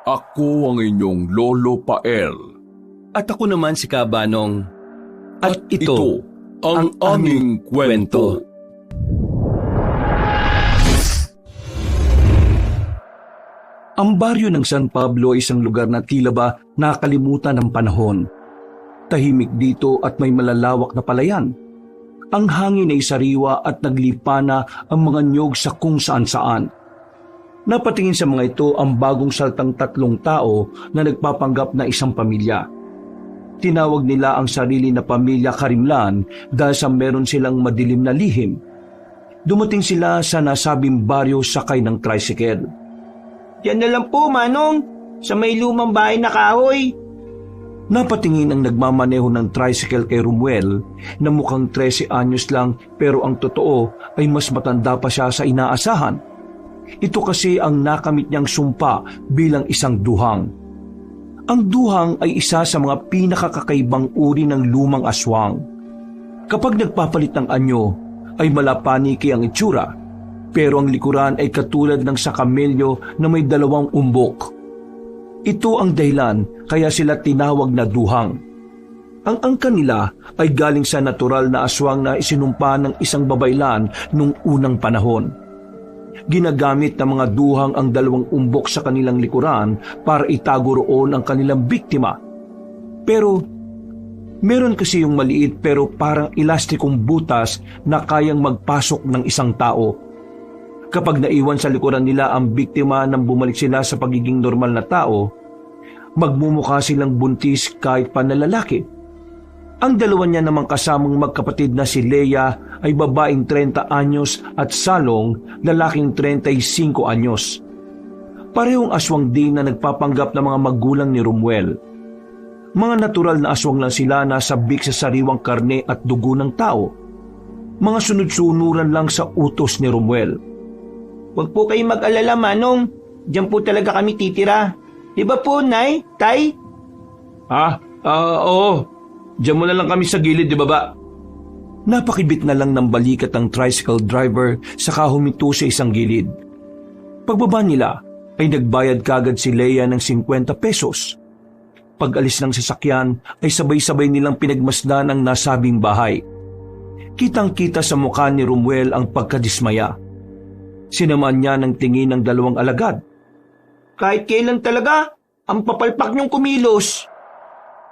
Ako ang inyong Lolo Pael. At ako naman si Kabanong. At ito ang aming kwento. Ang baryo ng San Pablo ay isang lugar na tila ba nakalimutan ng panahon. Tahimik dito at may malalawak na palayan. Ang hangin ay sariwa at naglipa na ang mga niyog sa kung saan-saan. Napatingin sa mga ito ang bagong saltang 3 tao na nagpapanggap na isang pamilya. Tinawag nila ang sarili na pamilya Karimlan dahil sa meron silang madilim na lihim. Dumating sila sa nasabing baryo sakay ng tricycle. Yan na lang po, Manong. Sa may lumang bahay na kahoy. Napatingin ang nagmamaneho ng tricycle kay Romuel na mukhang 13 anyos lang pero ang totoo ay mas matanda pa siya sa inaasahan. Ito kasi ang nakamit niyang sumpa bilang isang duhang. Ang duhang ay isa sa mga pinakakakaibang uri ng lumang aswang. Kapag nagpapalit ng anyo, ay malapaniki ang itsura, pero ang likuran ay katulad ng sa kamelyo na may 2 umbok. Ito ang dahilan kaya sila tinawag na duhang. Ang angka nila ay galing sa natural na aswang na isinumpa ng isang babaylan nung unang panahon. Ginagamit ng mga duhang ang 2 umbok sa kanilang likuran para itago roon ang kanilang biktima. Pero meron kasi yung maliit pero parang elastikong butas na kayang magpasok ng isang tao. Kapag naiwan sa likuran nila ang biktima nang bumalik sila sa pagiging normal na tao, magmumukha silang buntis kahit pa na lalaki. Ang 2 niya namang kasamang magkapatid na si Leia ay babaeng 30 anyos at Salong, lalaking 35 anyos. Parehong aswang din na nagpapanggap na mga magulang ni Romuel. Mga natural na aswang lang sila na sabik sa sariwang karne at dugo ng tao. Mga sunod-sunuran lang sa utos ni Romuel. Huwag po kayong mag-alala, Manong. Diyan po talaga kami titira. Di ba po, Nay? Tay? Oo. Diyan mo na lang kami sa gilid, di ba ba? Napakibit na lang ng balikat ang tricycle driver saka huminto sa isang gilid. Pagbaba nila ay nagbayad kagad si Leia ng 50 pesos. Pag-alis ng sasakyan ay sabay-sabay nilang pinagmasdan ang nasabing bahay. Kitang-kita sa mukha ni Romuel ang pagkadismaya. Sinamaan niya ng tingin ng 2 alagad. Kahit kailan talaga, ang papalpak niyong kumilos.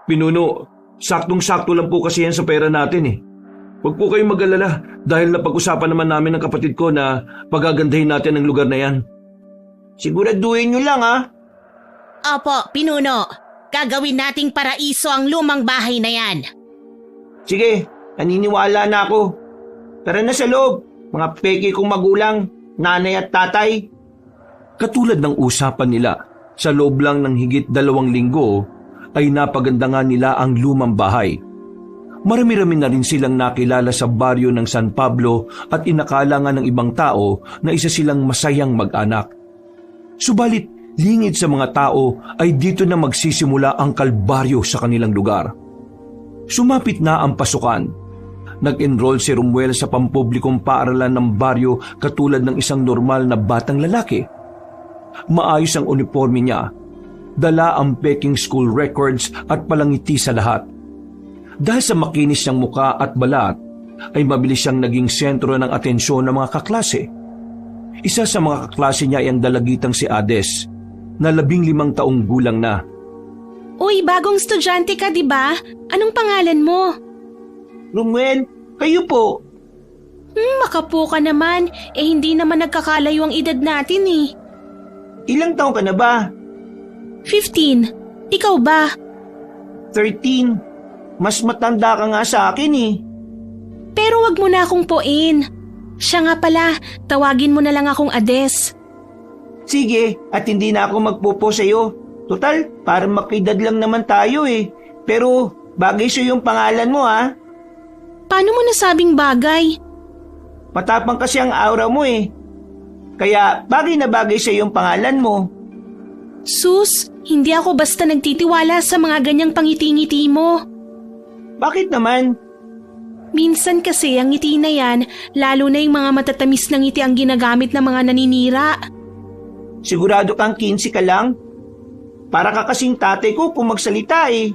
Pinuno, saktong-sakto lang po kasi yan sa pera natin eh. Huwag po kayong mag-alala dahil napag-usapan naman namin ng kapatid ko na pagagandahin natin ang lugar na yan. Siguraduhin niyo lang, ha? Opo, Pinuno. Gagawin nating paraiso ang lumang bahay na yan. Sige, naniniwala na ako. Tara na sa loob, mga peke kong magulang, nanay at tatay. Katulad ng usapan nila, sa loob lang ng higit 2 linggo ay napaganda nga nila ang lumang bahay. Marami-rami na rin silang nakilala sa baryo ng San Pablo at inakala nga ng ibang tao na isa silang masayang mag-anak. Subalit, lingid sa mga tao ay dito na magsisimula ang kalbaryo sa kanilang lugar. Sumapit na ang pasukan. Nag-enroll si Romuel sa pampublikong paaralan ng baryo katulad ng isang normal na batang lalaki. Maayos ang uniforme niya. Dala ang peking school records at palangiti sa lahat. Dahil sa makinis niyang muka at balat, ay mabilis siyang naging sentro ng atensyon ng mga kaklase. Isa sa mga kaklase niya ay ang dalagitang si Ades, na 15 taong gulang na. Uy, bagong estudyante ka, di ba? Anong pangalan mo? Romuel, kayo po. Makapo ka naman. Hindi naman nagkakalayo ang edad natin eh. Ilang taon ka na ba? 15. Ikaw ba? 13. Mas matanda ka nga sa akin eh. Pero wag mo na akong puin. Siya nga pala, tawagin mo na lang akong Ades. Sige, at hindi na ako magpupo sa'yo. Total, parang makidad lang naman tayo eh. Pero bagay sa'yo yung pangalan mo, ha? Paano mo nasabing bagay? Matapang kasi ang aura mo eh. Kaya bagay na bagay sa'yo yung pangalan mo. Sus, hindi ako basta nagtitiwala sa mga ganyang pangiti-ngiti mo. Bakit naman? Minsan kasi ang ngiti na yan, lalo na yung mga matatamis na ngiti ang ginagamit ng mga naninira. Sigurado kang 15 ka lang? Para ka kasing tatay ko kung magsalita eh.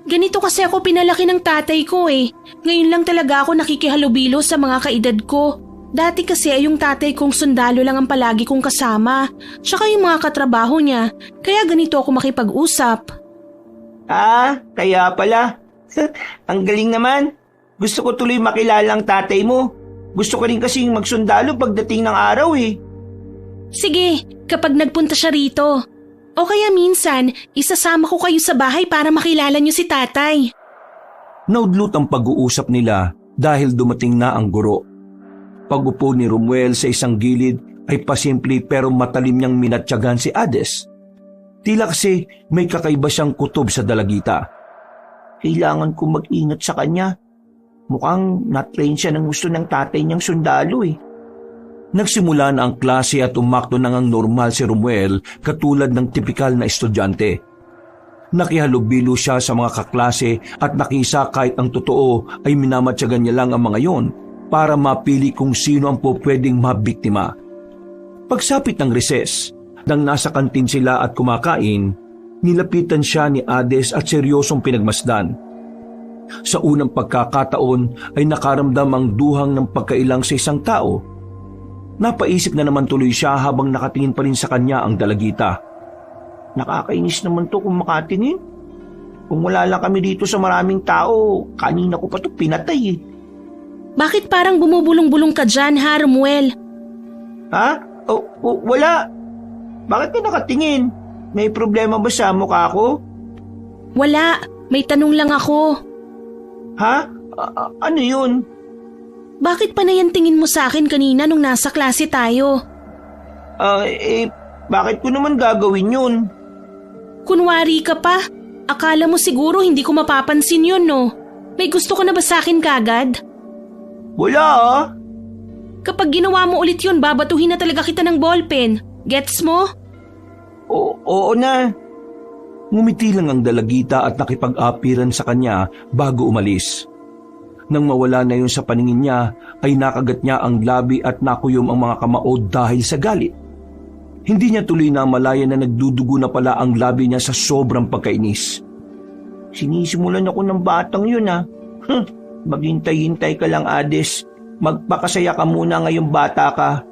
Ganito kasi ako pinalaki ng tatay ko eh. Ngayon lang talaga ako nakikihalubilo sa mga kaedad ko. Dati kasi ay yung tatay kong sundalo lang ang palagi kong kasama. Tsaka yung mga katrabaho niya. Kaya ganito ako makipag-usap. Ah, kaya pala. Ang galing naman. Gusto ko tuloy makilala ang tatay mo. Gusto ko rin kasing magsundalo pagdating ng araw eh. Sige, kapag nagpunta siya rito. O kaya minsan, isasama ko kayo sa bahay para makilala niyo si tatay. Naudlot ang pag-uusap nila dahil dumating na ang guro. Pag-upo ni Romuel sa isang gilid ay pasimple pero matalim niyang minatyagan si Ades. Tila kasi may kakaiba siyang kutob sa dalagita. Kailangan ko mag-ingat sa kanya. Mukhang na-train siya ng gusto ng tatay niyang sundalo eh. Nagsimula na ang klase at umakto na ngang normal si Romuel katulad ng tipikal na estudyante. Nakihalubilo siya sa mga kaklase at nakisa kahit ang totoo ay minamatyagan niya lang ang mga yon para mapili kung sino ang pwedeng mabiktima. Pagsapit ng recess, nang nasa kantin sila at kumakain, nilapitan siya ni Ades at seryosong pinagmasdan. Sa unang pagkakataon ay nakaramdam ang duhang ng pagkailang sa isang tao. Napaisip na naman tuloy siya habang nakatingin pa rin sa kanya ang dalagita. Nakakainis naman to kung makatingin. Kung wala lang kami dito sa maraming tao, kanina ko pa to pinatay eh. Bakit parang bumubulong-bulong ka dyan ha, Romuel? Ha? Wala. Bakit ka nakatingin? May problema ba sa mukha ko? Wala, may tanong lang ako. Ha? Ano yun? Bakit pa na yan tingin mo sa akin kanina nung nasa klase tayo? Bakit ko naman gagawin yun? Kunwari ka pa. Akala mo siguro hindi ko mapapansin yun, no? May gusto ka na ba sa akin kagad? Wala ah. Kapag ginawa mo ulit yun, babatuhin na talaga kita ng ballpen. Gets mo? Oo na. Ngumiti lang ang dalagita at nakipag-apiran sa kanya bago umalis. Nang mawala na yun sa paningin niya, ay nakagat niya ang labi at nakuyom ang mga kamao dahil sa galit. Hindi niya tuloy na malaya na nagdudugo na pala ang labi niya sa sobrang pagkainis. Sinisimulan ako ng batang yun ah. Maghintay-hintay ka lang, Ades. Magpakasaya ka muna ngayong bata ka.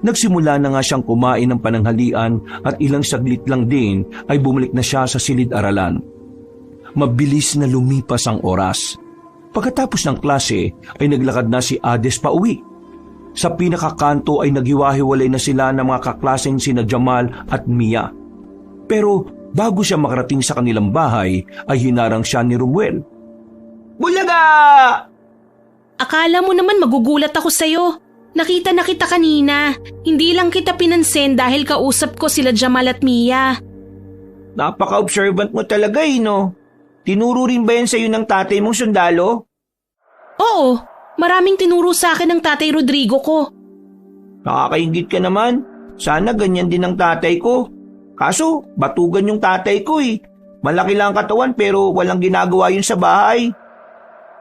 Nagsimula na nga siyang kumain ng pananghalian at ilang saglit lang din ay bumalik na siya sa silid-aralan. Mabilis na lumipas ang oras. Pagkatapos ng klase ay naglakad na si Ades pa uwi. Sa pinakakanto ay naghiwa-hiwalay na sila ng mga kaklaseng sina Jamal at Mia. Pero bago siya makarating sa kanilang bahay ay hinarang siya ni Romuel. Bulaga! Akala mo naman magugulat ako sa'yo. Nakita na kita kanina. Hindi lang kita pinansin dahil kausap ko sila Jamal at Mia. Napaka-observant mo talaga eh, no? Tinuro rin ba yan sa'yo ng tatay mong sundalo? Oo, maraming tinuro sa akin ng tatay Rodrigo ko. Nakakaingit ka naman. Sana ganyan din ang tatay ko. Kaso, batugan yung tatay ko eh. Malaki lang ang katawan pero walang ginagawa yun sa bahay.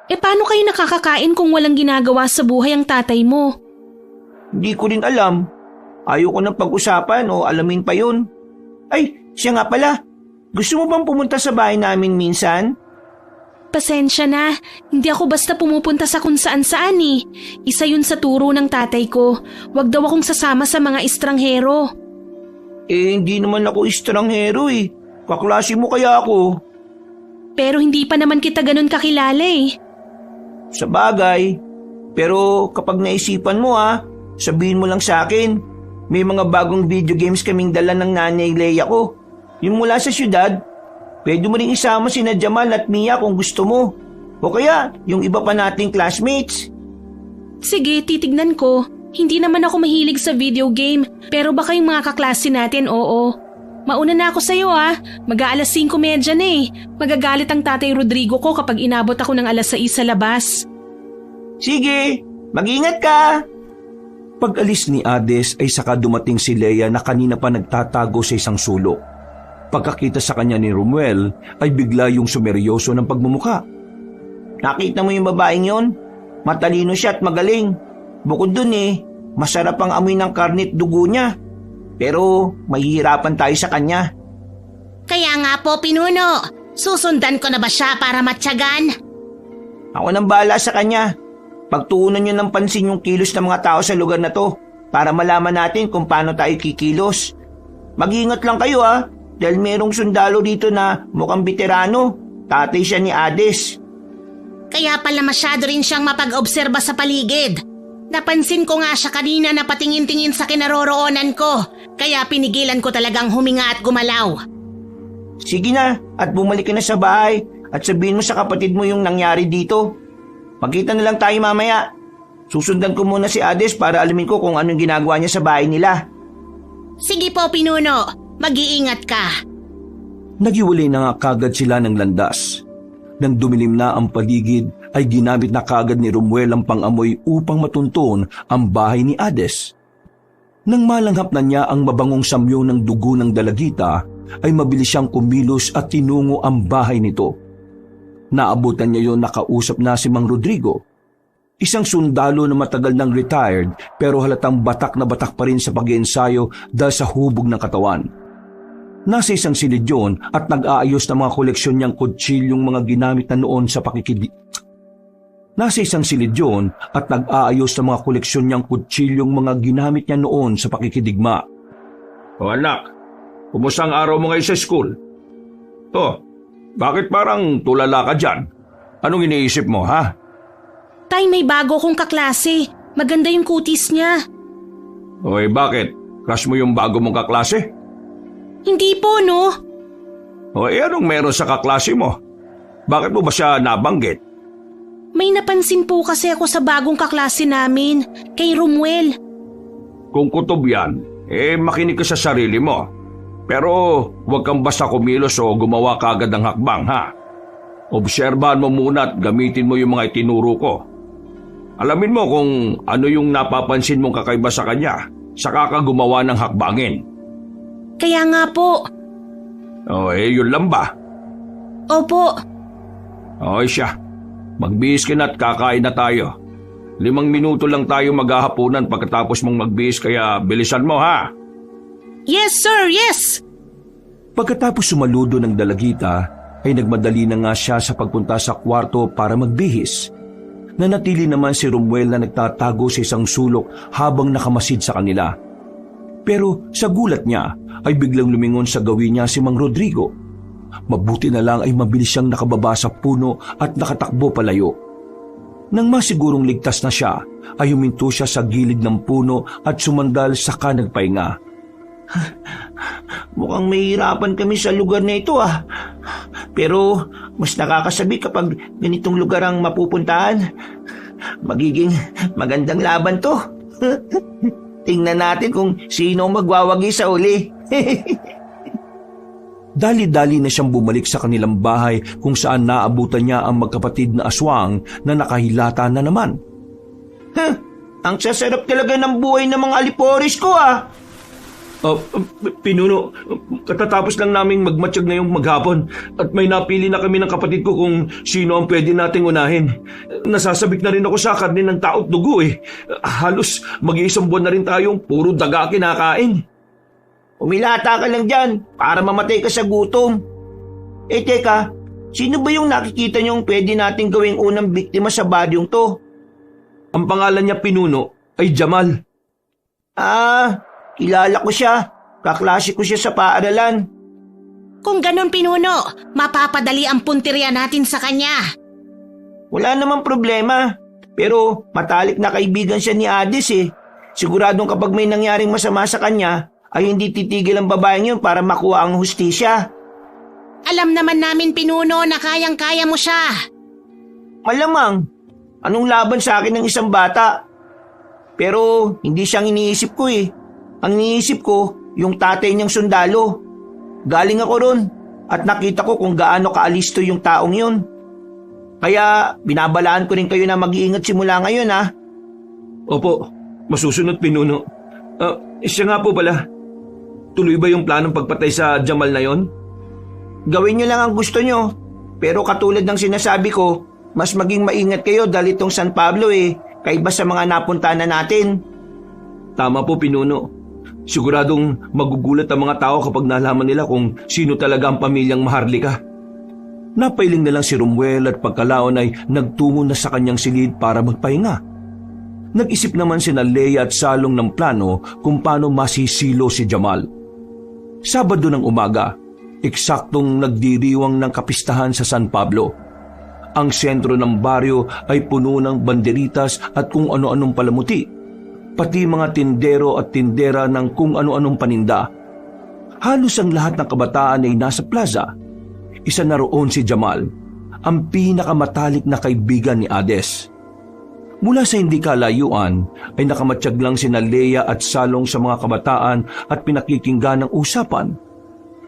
Paano kayo nakakakain kung walang ginagawa sa buhay ang tatay mo? Hindi ko rin alam. Ayaw ko nang pag-usapan o alamin pa yun. Ay, siya nga pala. Gusto mo bang pumunta sa bahay namin minsan? Pasensya na, hindi ako basta pumupunta sa kung saan-saan eh. Isa yun sa turo ng tatay ko. Huwag daw akong sasama sa mga estranghero. Hindi naman ako estranghero eh. Kaklase mo kaya ako. Pero hindi pa naman kita ganun kakilala eh. Sa bagay. Pero kapag naisipan mo sabihin mo lang sa akin. May mga bagong video games kaming dala ng nanay Leia ko. Yung mula sa syudad. Pwede mo rin isama sina Jamal at Mia kung gusto mo. O kaya, yung iba pa nating classmates. Sige, titignan ko. Hindi naman ako mahilig sa video game. Pero baka yung mga kaklase natin, oo. Mauna na ako sa'yo Mag-aalas 5:30 na eh. Magagalit ang tatay Rodrigo ko kapag inabot ako ng alas 6 sa labas. Sige, mag-ingat ka. Pag-alis ni Ades ay saka dumating si Leia na kanina pa nagtatago sa isang sulok. Pagkakita sa kanya ni Romuel ay bigla yung sumeryoso ng pagmumuka. Nakita mo yung babaeng yon? Matalino siya at magaling. Bukod dun masarap ang amoy ng karne at dugo niya. Pero mahihirapan tayo sa kanya. Kaya nga po, Pinuno. Susundan ko na ba siya para matyagan? Ako nang bahala sa kanya. Pagtuunan niyo ng pansin yung kilos ng mga tao sa lugar na to para malaman natin kung paano tayo kikilos. Mag-iingat lang kayo dahil merong sundalo dito na mukhang veterano. Tatay siya ni Hades. Kaya pala masyado rin siyang mapag-obserba sa paligid. Napansin ko nga siya kanina na patingin-tingin sa kinaroroonan ko. Kaya pinigilan ko talagang huminga at gumalaw. Sige na at bumalik ka na sa bahay at sabihin mo sa kapatid mo yung nangyari dito. Magkita na lang tayo mamaya. Susundan ko muna si Hades para alamin ko kung anong ginagawa niya sa bahay nila. Sige po, Pinuno. Mag-iingat ka. Nagiwalay na nga kagad sila ng landas. Nang dumilim na ang paligid ay ginamit na kagad ni Romuel ang pangamoy upang matunton ang bahay ni Hades. Nang malanghap na niya ang mabangong samyo ng dugo ng dalagita, ay mabilis siyang kumilos at tinungo ang bahay nito. Naabutan niya yon nakausap na si Mang Rodrigo. Isang sundalo na matagal nang retired pero halatang batak na batak pa rin sa pag-iensayo dahil sa hubog ng katawan. Nasa isang silid yun at nag-aayos ng mga koleksyon niyang kutsilyong mga ginamit na noon sa pakikidigma. O anak, kumusta ang araw mo ngayon sa school? Bakit parang tulala ka dyan? Anong iniisip mo, ha? Tay, may bago kong kaklase. Maganda yung kutis niya. Oy, bakit? Crush mo yung bago mong kaklase? Hindi po, no? Oy, anong meron sa kaklase mo? Bakit mo ba siya nabanggit? May napansin po kasi ako sa bagong kaklase namin, kay Romuel. Kung kutob yan, makinig ka sa sarili mo. Pero huwag kang basta kumilos o gumawa kagad ng hakbang, ha? Obserbahan mo muna at gamitin mo yung mga itinuro ko. Alamin mo kung ano yung napapansin mong kakaiba sa kanya, saka ka gumawa ng hakbangin. Kaya nga po. Yun lang ba? Opo. Siya. Magbihis ka na at kakain na tayo. 5 minuto lang tayo maghahaponan pagkatapos mong magbihis kaya bilisan mo, ha? Yes, sir, yes! Pagkatapos sumaludo ng dalagita, ay nagmadali na nga siya sa pagpunta sa kwarto para magbihis. Nanatili naman si Romuel na nagtatago sa isang sulok habang nakamasid sa kanila. Pero sa gulat niya ay biglang lumingon sa gawin niya si Mang Rodrigo. Mabuti na lang ay mabilis siyang nakababa sa puno at nakatakbo palayo. Nang masigurong ligtas na siya, ay huminto siya sa gilid ng puno at sumandal saka nagpahinga. Mukhang mahihirapan kami sa lugar na ito Pero mas nakakasabi kapag ganitong lugar ang mapupuntahan. Magiging magandang laban to. Tingnan natin kung sino magwawagi sa uli. Dali-dali na siyang bumalik sa kanilang bahay kung saan naabutan niya ang magkapatid na aswang na nakahilata na naman. Ang sasarap talaga ng buhay ng mga aliporis ko Pinuno, katatapos lang naming magmatsyag ngayong maghapon at may napili na kami ng kapatid ko kung sino ang pwede nating unahin. Nasasabik na rin ako sa karne ng tao't dugo Halos mag-iisang buwan na rin tayong puro daga kinakain. Umilata ka lang dyan para mamatay ka sa gutom. Teka, sino ba yung nakikita niyong pwede nating gawing unang biktima sa badyong to? Ang pangalan niya, Pinuno, ay Jamal. Kilala ko siya. Kaklase ko siya sa paaralan. Kung ganon, Pinuno, mapapadali ang puntirya natin sa kanya. Wala namang problema. Pero matalik na kaibigan siya ni Hades Siguradong kapag may nangyaring masama sa kanya, ay hindi titigil ang babaeng yun para makuha ang hustisya. Alam naman namin, Pinuno, na kayang-kaya mo siya. Malamang. Anong laban sa akin ng isang bata? Pero hindi siyang iniisip ko Ang iniisip ko, yung tatay niyang sundalo. Galing ako ron at nakita ko kung gaano kaalisto yung taong yun. Kaya binabalaan ko rin kayo na mag-iingat simula ngayon Opo, masusunod, Pinuno. Siya nga po pala. Tuloy ba yung planong pagpatay sa Jamal na yon? Gawin niyo lang ang gusto niyo. Pero katulad ng sinasabi ko, mas maging maingat kayo dahil itong San Pablo kaiba sa mga napuntahan na natin. Tama po, Pinuno. Siguradong magugulat ang mga tao kapag nalaman nila kung sino talaga ang pamilyang Maharlika. Napailing na lang si Romuel at pagkalaon ay nagtungo na sa kanyang silid para magpahinga. Nag-isip naman sina Leia at Salong ng plano kung paano masisilo si Jamal. Sabado ng umaga, eksaktong nagdiriwang ng kapistahan sa San Pablo. Ang sentro ng baryo ay puno ng banderitas at kung ano-anong palamuti, pati mga tindero at tindera ng kung ano-anong paninda. Halos ang lahat ng kabataan ay nasa plaza. Isa na roon si Jamal, ang pinakamatalik na kaibigan ni Ades. Mula sa hindi kalayuan ay nakamatsyag lang sina Leia at Salong sa mga kabataan at pinakikinggan ng usapan.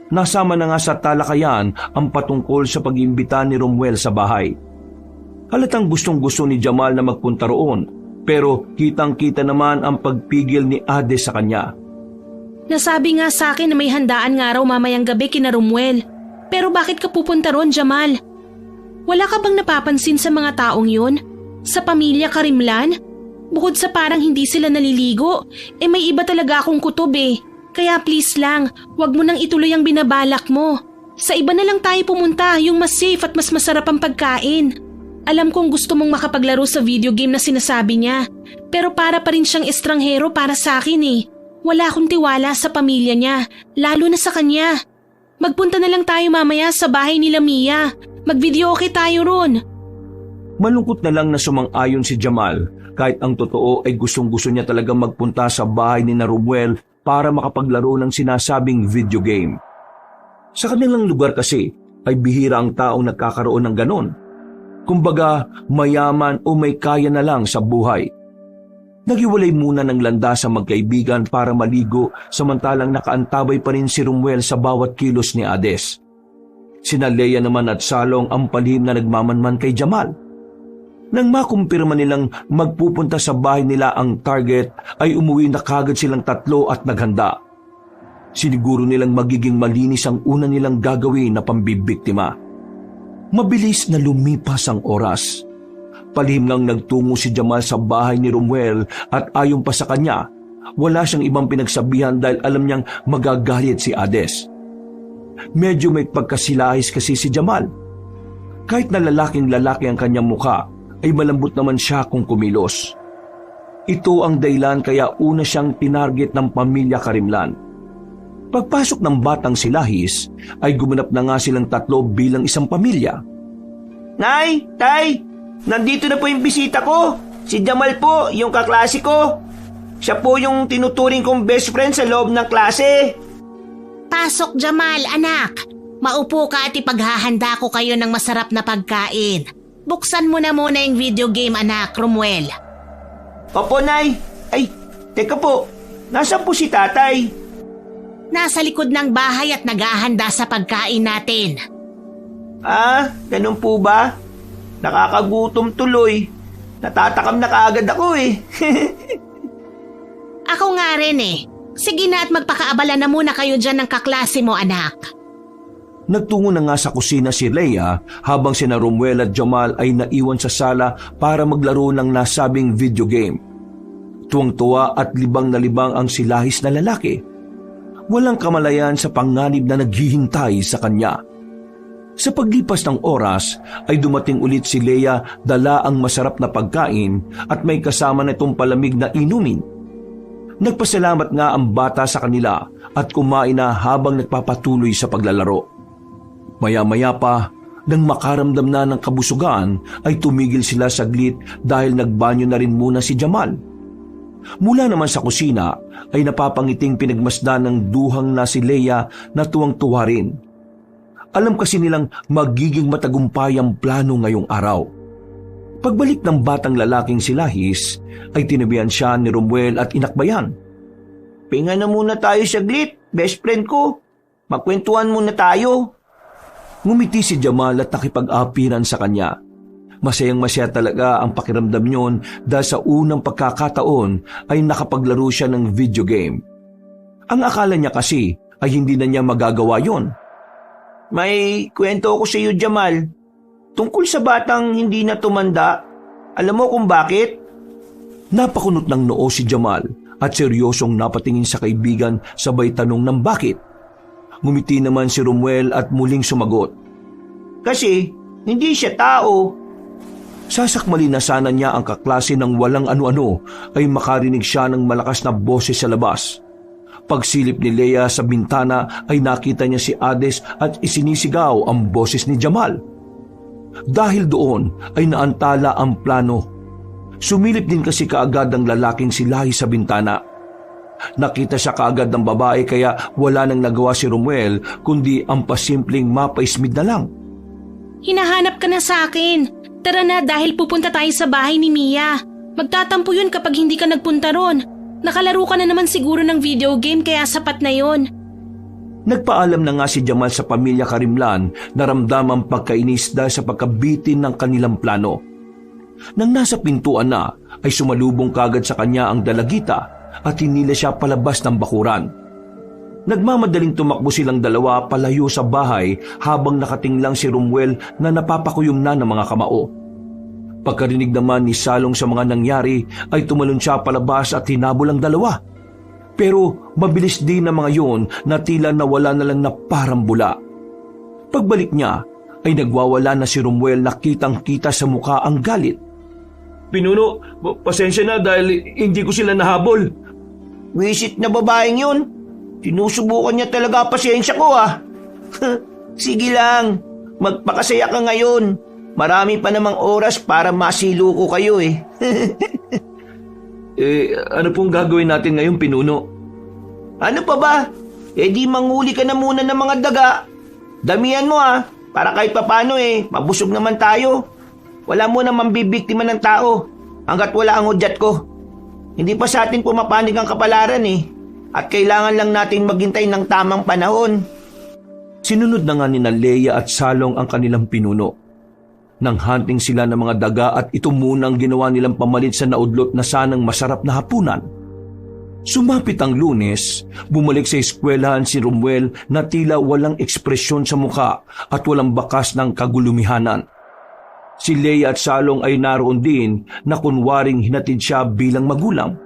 Nasama na nga sa talakayan ang patungkol sa pag-iimbita ni Romuel sa bahay. Halatang gustong-gusto ni Jamal na magpunta roon, pero kitang-kita naman ang pagpigil ni Ades sa kanya. Nasabi nga sa akin na may handaan nga raw mamayang gabi kina Romuel. Pero bakit ka pupunta ron, Jamal? Wala ka bang napapansin sa mga taong yun? Sa pamilya Karimlan? Bukod sa parang hindi sila naliligo, may iba talaga akong kutob eh. Kaya please lang, wag mo nang ituloy ang binabalak mo. Sa iba na lang tayo pumunta, yung mas safe at mas masarap ang pagkain. Alam kong gusto mong makapaglaro sa video game na sinasabi niya, pero para pa rin siyang estranghero para sa akin eh. Wala akong tiwala sa pamilya niya, lalo na sa kanya. Magpunta na lang tayo mamaya sa bahay nila Mia. Mag-videoke tayo ron. Malungkot na lang na sumang-ayon si Jamal kahit ang totoo ay gustong-gusto niya talagang magpunta sa bahay ni Romuel para makapaglaro ng sinasabing video game. Sa kanilang lugar kasi ay bihira ang taong nagkakaroon ng ganon. Kumbaga mayaman o may kaya na lang sa buhay. Naghiwalay muna ng landas ang magkaibigan para maligo samantalang nakaantabay pa rin si Romuel sa bawat kilos ni Ades. Sina Leia naman at Salong ang palihim na nagmamanman kay Jamal. Nang makumpirma nilang magpupunta sa bahay nila ang target ay umuwi na kagad silang tatlo at naghanda. Siniguro nilang magiging malinis ang una nilang gagawin na pambibiktima. Mabilis na lumipas ang oras. Palihim lang nagtungo si Jamal sa bahay ni Romuel at ayon pa sa kanya, wala siyang ibang pinagsabihan dahil alam niyang magagalit si Ades. Medyo may pagkasilahis kasi si Jamal. Kahit na lalaking-lalaki ang kanyang mukha, ay malambot naman siya kung kumilos. Ito ang dahilan kaya una siyang tinarget ng pamilya Karimlan. Pagpasok ng batang silahis, ay gumanap na nga silang tatlo bilang isang pamilya. Nay! Tay! Nandito na po yung bisita ko. Si Jamal po, yung kaklase ko. Siya po yung tinuturing kong best friend sa loob ng klase. Pasok, Jamal, anak. Maupo ka at ipaghahanda ko kayo ng masarap na pagkain. Buksan mo na muna yung video game, anak, Romuel. Opo, Nay. Ay, teka po. Nasaan po si tatay? Nasa likod ng bahay at naghahanda sa pagkain natin. Ah, ganun po ba? Nakakagutom tuloy. Natatakam na kaagad ako eh. Ako nga rin eh. Sige na at magpakaabala na muna kayo dyan ng kaklase mo, anak. Nagtungo na nga sa kusina si Leia habang sina Romuel at Jamal ay naiwan sa sala para maglaro ng nasabing video game. Tuwang-tuwa at libang na libang ang silahis na lalaki. Walang kamalayan sa panganib na naghihintay sa kanya. Sa paglipas ng oras ay dumating ulit si Leia dala ang masarap na pagkain at may kasama na itong palamig na inumin. Nagpasalamat nga ang bata sa kanila at kumain na habang nagpapatuloy sa paglalaro. Maya-maya pa, nang makaramdam na ng kabusugan ay tumigil sila saglit dahil nagbanyo na rin muna si Jamal. Mula naman sa kusina ay napapangiting pinagmasdan ng duhang na si Leia na tuwang-tuwa rin. Alam kasi nilang magiging matagumpay ang plano ngayong araw. Pagbalik ng batang lalaking si Lahis, ay tinabihan siya ni Romuel at inakbayan. Pinga na muna tayo saglit, best friend ko. Magkwentuhan muna tayo. Ngumiti si Jamal at nakipag-apiran sa kanya. Masayang-masaya talaga ang pakiramdam niyon dahil sa unang pagkakataon ay nakapaglaro siya ng video game. Ang akala niya kasi ay hindi na niya magagawa yon. May kwento ako sa iyo, Jamal. Tungkol sa batang hindi na tumanda. Alam mo kung bakit? Napakunot ng noo si Jamal at seryosong napatingin sa kaibigan sabay tanong ng bakit. Ngumiti naman si Romuel at muling sumagot. Kasi hindi siya tao. Sasakmali na sana niya ang kaklase ng walang ano-ano ay makarinig siya ng malakas na boses sa labas. Pagsilip ni Leia sa bintana ay nakita niya si Hades at isinisigaw ang boses ni Jamal. Dahil doon ay naantala ang plano. Sumilip din kasi kaagad ang lalaking si Lahi sa bintana. Nakita siya kaagad ng babae kaya wala nang nagawa si Romuel kundi ang pasimpleng mapaismid na lang. Hinahanap ka na sa akin. Tara na dahil pupunta tayo sa bahay ni Mia. Magtatampo yun kapag hindi ka nagpunta ron. Nakalaro ka na naman siguro ng video game kaya sapat na yon. Nagpaalam na nga si Jamal sa pamilya Karimlan na ramdamang pagkainis dahil sa pagkabitin ng kanilang plano. Nang nasa pintuan na ay sumalubong kagad sa kanya ang dalagita at hinila siya palabas ng bakuran. Nagmamadaling tumakbo silang dalawa palayo sa bahay habang nakatinglang si Romuel na napapakuyom na ng mga kamao. Pagkarinig naman ni Salong sa mga nangyari ay tumalon siya palabas at hinabol ang dalawa. Pero mabilis din na mga yon na tila nawala na lang na parang bula. Pagbalik niya ay nagwawala na si Romuel na kitang-kita sa mukha ang galit. Pinuno, pasensya na dahil hindi ko sila nahabol. Wisit na babaeng yun. Sinusubukan niya talaga pasensya ko ah. Sige lang, magpakasaya ka ngayon. Marami pa namang oras para masilo ko kayo eh. Ano pong gagawin natin ngayon, Pinuno? Ano pa ba? Di manguli ka na muna ng mga daga. Damihan mo ah, para kahit papano mabusog naman tayo. Wala mo namang bibiktima ng tao hanggat wala ang hudyat ko. Hindi pa sa atin pumapanig ang kapalaran at kailangan lang natin maghintay ng tamang panahon. Sinunod na nga ni Leia at Salong ang kanilang pinuno. Nang hunting sila ng mga daga at ito muna ang ginawa nilang pamalit sa naudlot na sanang masarap na hapunan. Sumapit ang Lunes, bumalik sa eskwelahan si Romuel na tila walang ekspresyon sa mukha at walang bakas ng kagulumihanan. Si Leia at Salong ay naroon din na kunwaring hinatid siya bilang magulang.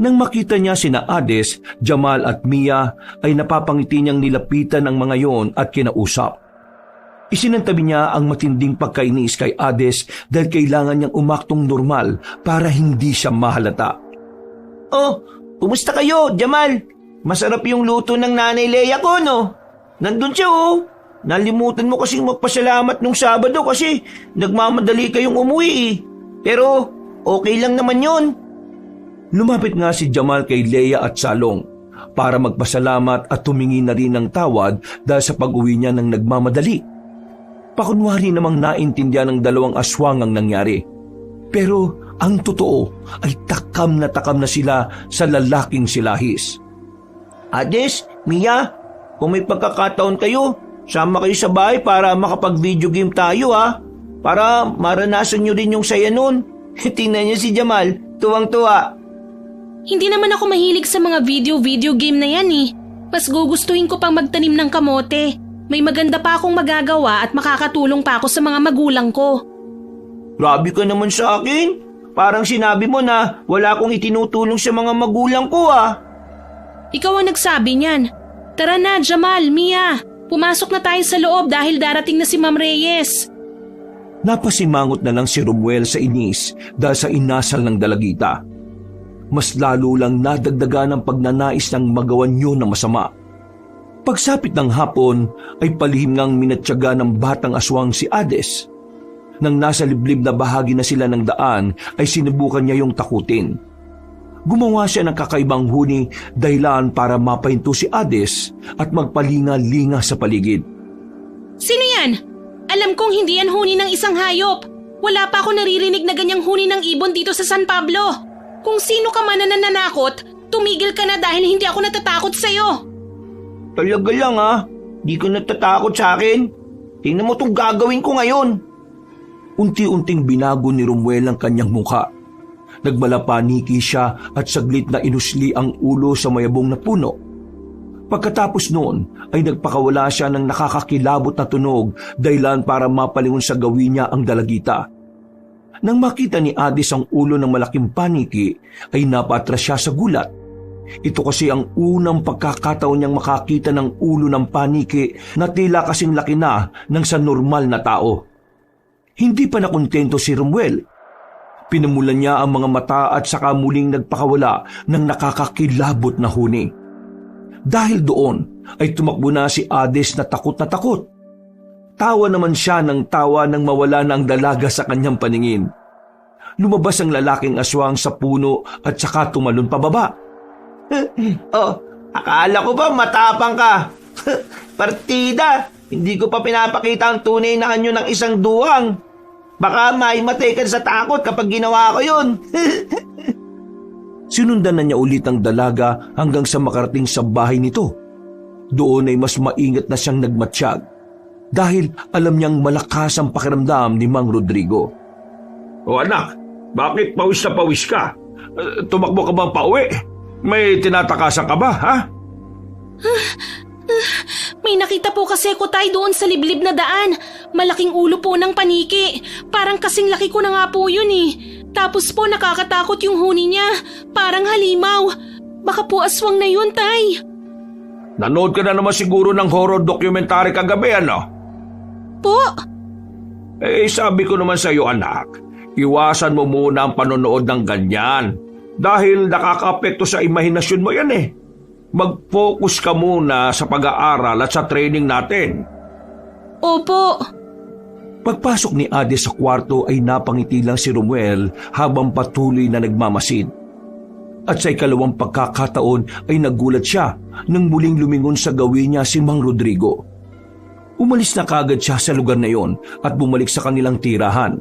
Nang makita niya sina Hades, Jamal at Mia ay napapangiti niyang nilapitan ang mga yon at kinausap. Isinantabi niya ang matinding pagkainis kay Hades dahil kailangan niyang umaktong normal para hindi siya mahalata. Oh, kumusta kayo, Jamal? Masarap yung luto ng nanay Leia ko, no? Nandun siya oh. Nalimutan mo kasing magpasalamat nung Sabado kasi nagmamadali kayong umuwi Pero okay lang naman yun. Lumapit nga si Jamal kay Leia at Salong para magpasalamat at tumingi na rin ng tawad dahil sa pag-uwi niya ng nagmamadali. Pakunwari namang naintindihan ng dalawang aswang ang nangyari. Pero ang totoo ay takam na sila sa lalaking si Lahis. Hades, Mia, kung may pagkakataon kayo, sama kayo sa bahay para makapag-video game tayo para maranasan nyo rin yung saya nun. Tingnan niyo si Jamal, tuwang-tuwa. Hindi naman ako mahilig sa mga video game na yan Mas gugustuhin ko pang magtanim ng kamote. May maganda pa akong magagawa at makakatulong pa ako sa mga magulang ko. Grabe ka naman sa akin. Parang sinabi mo na wala akong itinutulong sa mga magulang ko Ikaw ang nagsabi niyan. Tara na, Jamal, Mia. Pumasok na tayo sa loob dahil darating na si Ma'am Reyes. Napasimangot na lang si Romuel sa inis dahil sa inasal ng dalagita. Mas lalo lang nadagdagan ang pagnanais ng magawan yun ng masama. Pagsapit ng hapon ay palihim ngang minatyaga ng batang aswang si Hades. Nang nasa liblib na bahagi na sila ng daan ay sinubukan niya yung takutin. Gumawa siya ng kakaibang huni dahilan para mapahinto si Hades at magpalinga-linga sa paligid. Sino yan? Alam kong hindi yan huni ng isang hayop. Wala pa ako naririnig na ganyang huni ng ibon dito sa San Pablo. Kung sino ka man na nananakot, tumigil ka na dahil hindi ako natatakot sa'yo. Talaga lang di ka natatakot sa akin. Tingnan mo itong gagawin ko ngayon. Unti-unting binago ni Romuel ang kanyang mukha. Nagmalapaniki siya at saglit na inusli ang ulo sa mayabong na puno. Pagkatapos noon ay nagpakawala siya ng nakakakilabot na tunog dahilan para mapalingon sa gawin niya ang dalagita. Nang makita ni Adis ang ulo ng malaking paniki, ay napatras siya sa gulat. Ito kasi ang unang pagkakataon niyang makakita ng ulo ng paniki na tila kasing laki na ng sa normal na tao. Hindi pa nakontento si Romuel. Pinumulan niya ang mga mata at saka muling nagpakawala ng nakakakilabot na huni. Dahil doon ay tumakbo na si Adis na takot na takot. Tawa naman siya ng tawa nang mawala na ang dalaga sa kanyang paningin. Lumabas ang lalaking aswang sa puno at saka tumalon pababa. Oh, akala ko ba matapang ka? Partida, hindi ko pa pinapakita ang tunay na anyo ng isang duwang. Baka maimatay ka sa takot kapag ginawa ko yun. Sinundan na niya ulit ang dalaga hanggang sa makarating sa bahay nito. Doon ay mas maingat na siyang nagmatsyag dahil alam niyang malakas ang pakiramdam ni Mang Rodrigo. O anak, bakit pawis na pawis ka? Tumakbo ka bang pauwi? May tinatakasan ka ba, ha? May nakita po kasi ako tayo doon sa liblib na daan. Malaking ulo po ng paniki. Parang kasing laki ko na nga po yun eh. Tapos po nakakatakot yung huni niya. Parang halimaw. Baka po aswang na yun, tay. Nanood ka na naman siguro ng horror documentary kagabi, ano? Po? Sabi ko naman sa iyo, anak, iwasan mo muna ang panonood ng ganyan. Dahil nakaka-apekto sa imahinasyon mo yan eh. Mag-focus ka muna sa pag-aaral at sa training natin. Opo. Pagpasok ni Adis sa kwarto ay napangiti lang si Romuel habang patuloy na nagmamasid. At sa ikalawang pagkakataon ay nagulat siya nang muling lumingon sa gawin niya si Mang Rodrigo. Umalis na kagad siya sa lugar na yon at bumalik sa kanilang tirahan.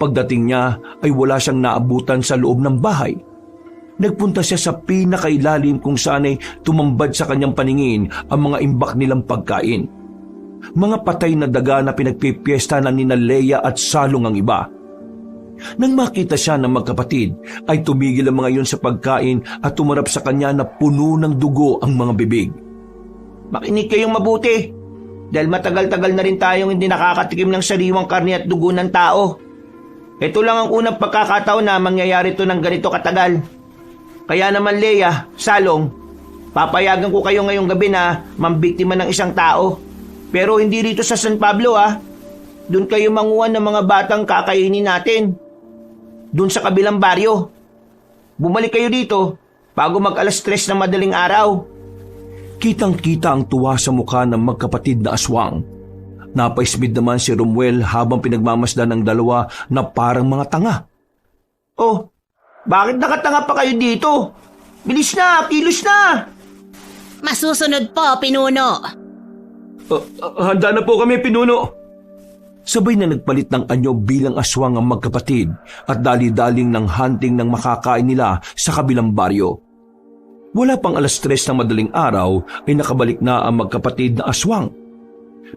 Pagdating niya ay wala siyang naabutan sa loob ng bahay. Nagpunta siya sa pinakailalim kung saan ay tumambad sa kanyang paningin ang mga imbak nilang pagkain. Mga patay na daga na pinagpipiesta na nina Leia at Salong ang iba. Nang makita siya ng magkapatid, ay tumigil ang mga iyon sa pagkain at tumarap sa kanya na puno ng dugo ang mga bibig. Makinig kayong mabuti. Dahil matagal-tagal na rin tayong hindi nakakatikim ng sariwang karne at dugo ng tao. Ito lang ang unang pagkakataon na mangyayari ito ng ganito katagal. Kaya naman Leia, Salong, papayagan ko kayo ngayong gabi na mambiktima ng isang tao. Pero hindi rito sa San Pablo Doon kayo manguha ng mga batang kakainin natin. Doon sa kabilang baryo. Bumalik kayo dito bago mag-alas 3 ng madaling araw. Kitang-kita ang tuwa sa mukha ng magkapatid na aswang. Napaismid naman si Romuel habang pinagmamasdan ng dalawa na parang mga tanga. Oh, bakit nakatanga pa kayo dito? Bilis na, kilos na! Masusunod po, pinuno. Handa na po kami, pinuno. Sabay na nagpalit ng anyo bilang aswang ang magkapatid at dali-daling ng hunting ng makakain nila sa kabilang baryo. Wala pang alas 3 ng madaling araw ay nakabalik na ang magkapatid na aswang.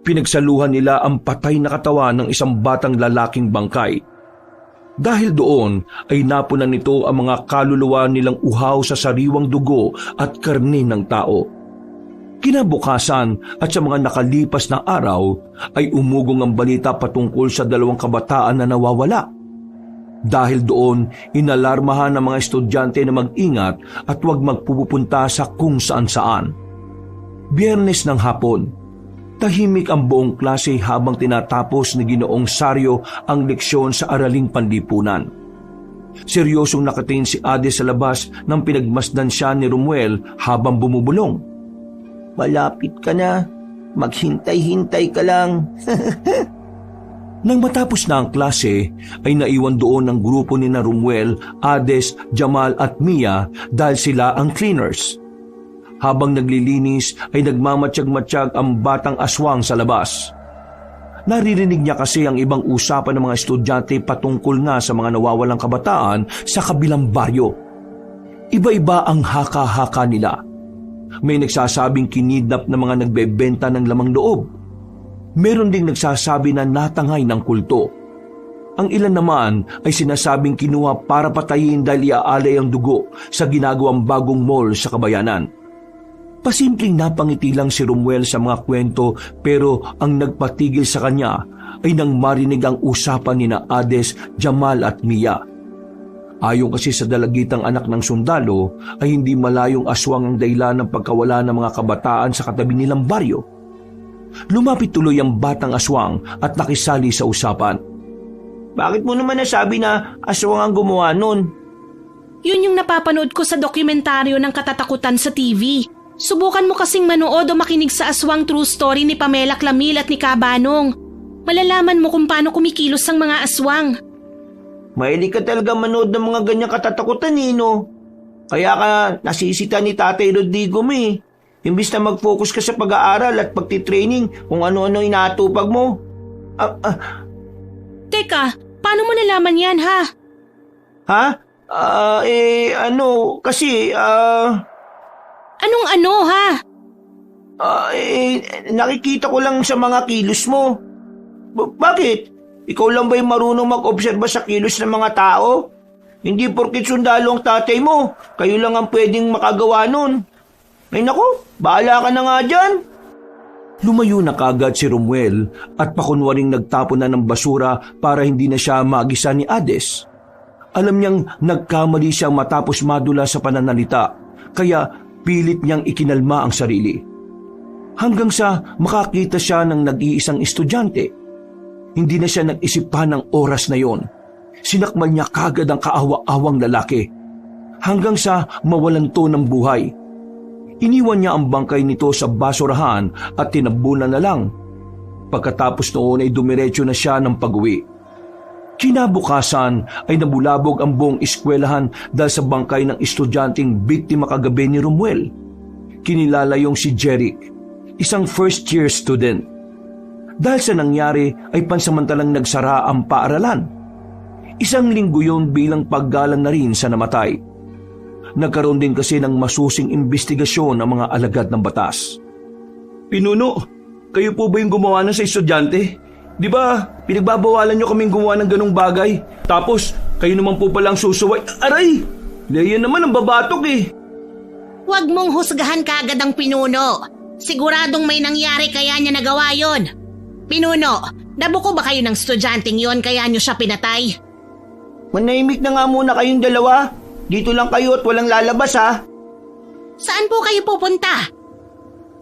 Pinagsaluhan nila ang patay na katawan ng isang batang lalaking bangkay. Dahil doon ay napunan nito ang mga kaluluwa nilang uhaw sa sariwang dugo at karne ng tao. Kinabukasan at sa mga nakalipas na araw ay umugong ang balita patungkol sa 2 kabataan na nawawala. Dahil doon, inalarmahan ng mga estudyante na mag-ingat at huwag magpupunta sa kung saan-saan. Biyernes ng hapon, tahimik ang buong klase habang tinatapos ni Ginoong Sario ang leksyon sa araling panlipunan. Seryosong nakatingin si Adis sa labas nang pinagmasdan siya ni Romuel habang bumubulong. Malapit ka na. Maghintay-hintay ka lang. Nang matapos na ang klase, ay naiwan doon ang grupo ni Romuel, Ades, Jamal at Mia dahil sila ang cleaners. Habang naglilinis ay nagmamatsyag-matsyag ang batang aswang sa labas. Naririnig niya kasi ang ibang usapan ng mga estudyante patungkol nga sa mga nawawalang kabataan sa kabilang baryo. Iba-iba ang haka-haka nila. May nagsasabing kinidnap na mga nagbebenta ng lamang loob. Meron ding nagsasabi na natangay ng kulto. Ang ilan naman ay sinasabing kinuha para patayin dahil iaalay ang dugo sa ginagawang bagong mall sa kabayanan. Pasimpleng napangiti lang si Romuel sa mga kwento pero ang nagpatigil sa kanya ay nang marinig ang usapan ni na Hades, Jamal at Mia. Ayon kasi sa dalagitang anak ng sundalo ay hindi malayong aswang ang dahilan ng pagkawala ng mga kabataan sa katabi nilang baryo. Lumapit tuloy ang batang aswang at nakisali sa usapan. Bakit mo naman nasabi na aswang ang gumawa nun? Yun yung napapanood ko sa dokumentaryo ng katatakutan sa TV. Subukan mo kasing manood o makinig sa Aswang True Story ni Pamela Clamil at ni Kabanong. Malalaman mo kung paano kumikilos ang mga aswang. Mahilig ka talaga manood ng mga ganyang katatakutan, no? Kaya ka nasisita ni Tatay Rodrigo mo eh. Imbis na mag-focus ka sa pag-aaral at pagtitraining kung ano-ano inatupag mo. Teka, paano mo nalaman yan ha? Ha? Kasi Anong ano ha? nakikita ko lang sa mga kilos mo. Bakit? Ikaw lang ba yung marunong mag-obserba sa kilos ng mga tao? Hindi porkit sundalo ang tatay mo, kayo lang ang pwedeng makagawa nun. Ay naku, bahala ka na nga dyan. Lumayo na kagad si Romuel at pakunwaring nagtapon na ng basura para hindi na siya magisa ni Hades. Alam niyang nagkamali siya matapos madula sa pananalita, kaya pilit niyang ikinalma ang sarili. Hanggang sa makakita siya ng nag-iisang estudyante. Hindi na siya nag-isip pa ng oras na yon. Sinakmal niya kagad ang kaawa-awang lalaki. Hanggang sa mawalan to ng buhay. Iniwan niya ang bangkay nito sa basurahan at tinabunan na lang. Pagkatapos noon ay dumiretso na siya ng pag-uwi. Kinabukasan ay nabulabog ang buong eskwelahan dahil sa bangkay ng estudyanteng biktima kagabi ni Romuel. Kinilala yung si Jeric, isang first-year student. Dahil sa nangyari ay pansamantalang nagsara ang paaralan. Isang linggo yun bilang paggalang na rin sa namatay. Nagkaroon din kasi ng masusing investigasyon ang mga alagad ng batas. Pinuno, kayo po ba yung gumawa na sa estudyante? Di ba, pinagbabawalan nyo kaming gumawa ng ganong bagay? Tapos, kayo naman po palang susuway. Aray! Yan naman ang babatok eh. Huwag mong husgahan kaagad ang pinuno. Siguradong may nangyari kaya niya nagawa yon. Pinuno, nabuko ba kayo ng estudyanteng yon kaya niyo siya pinatay? Manahimik na nga muna kayong dalawa. Dito lang kayo at walang lalabas ha. Saan po kayo pupunta?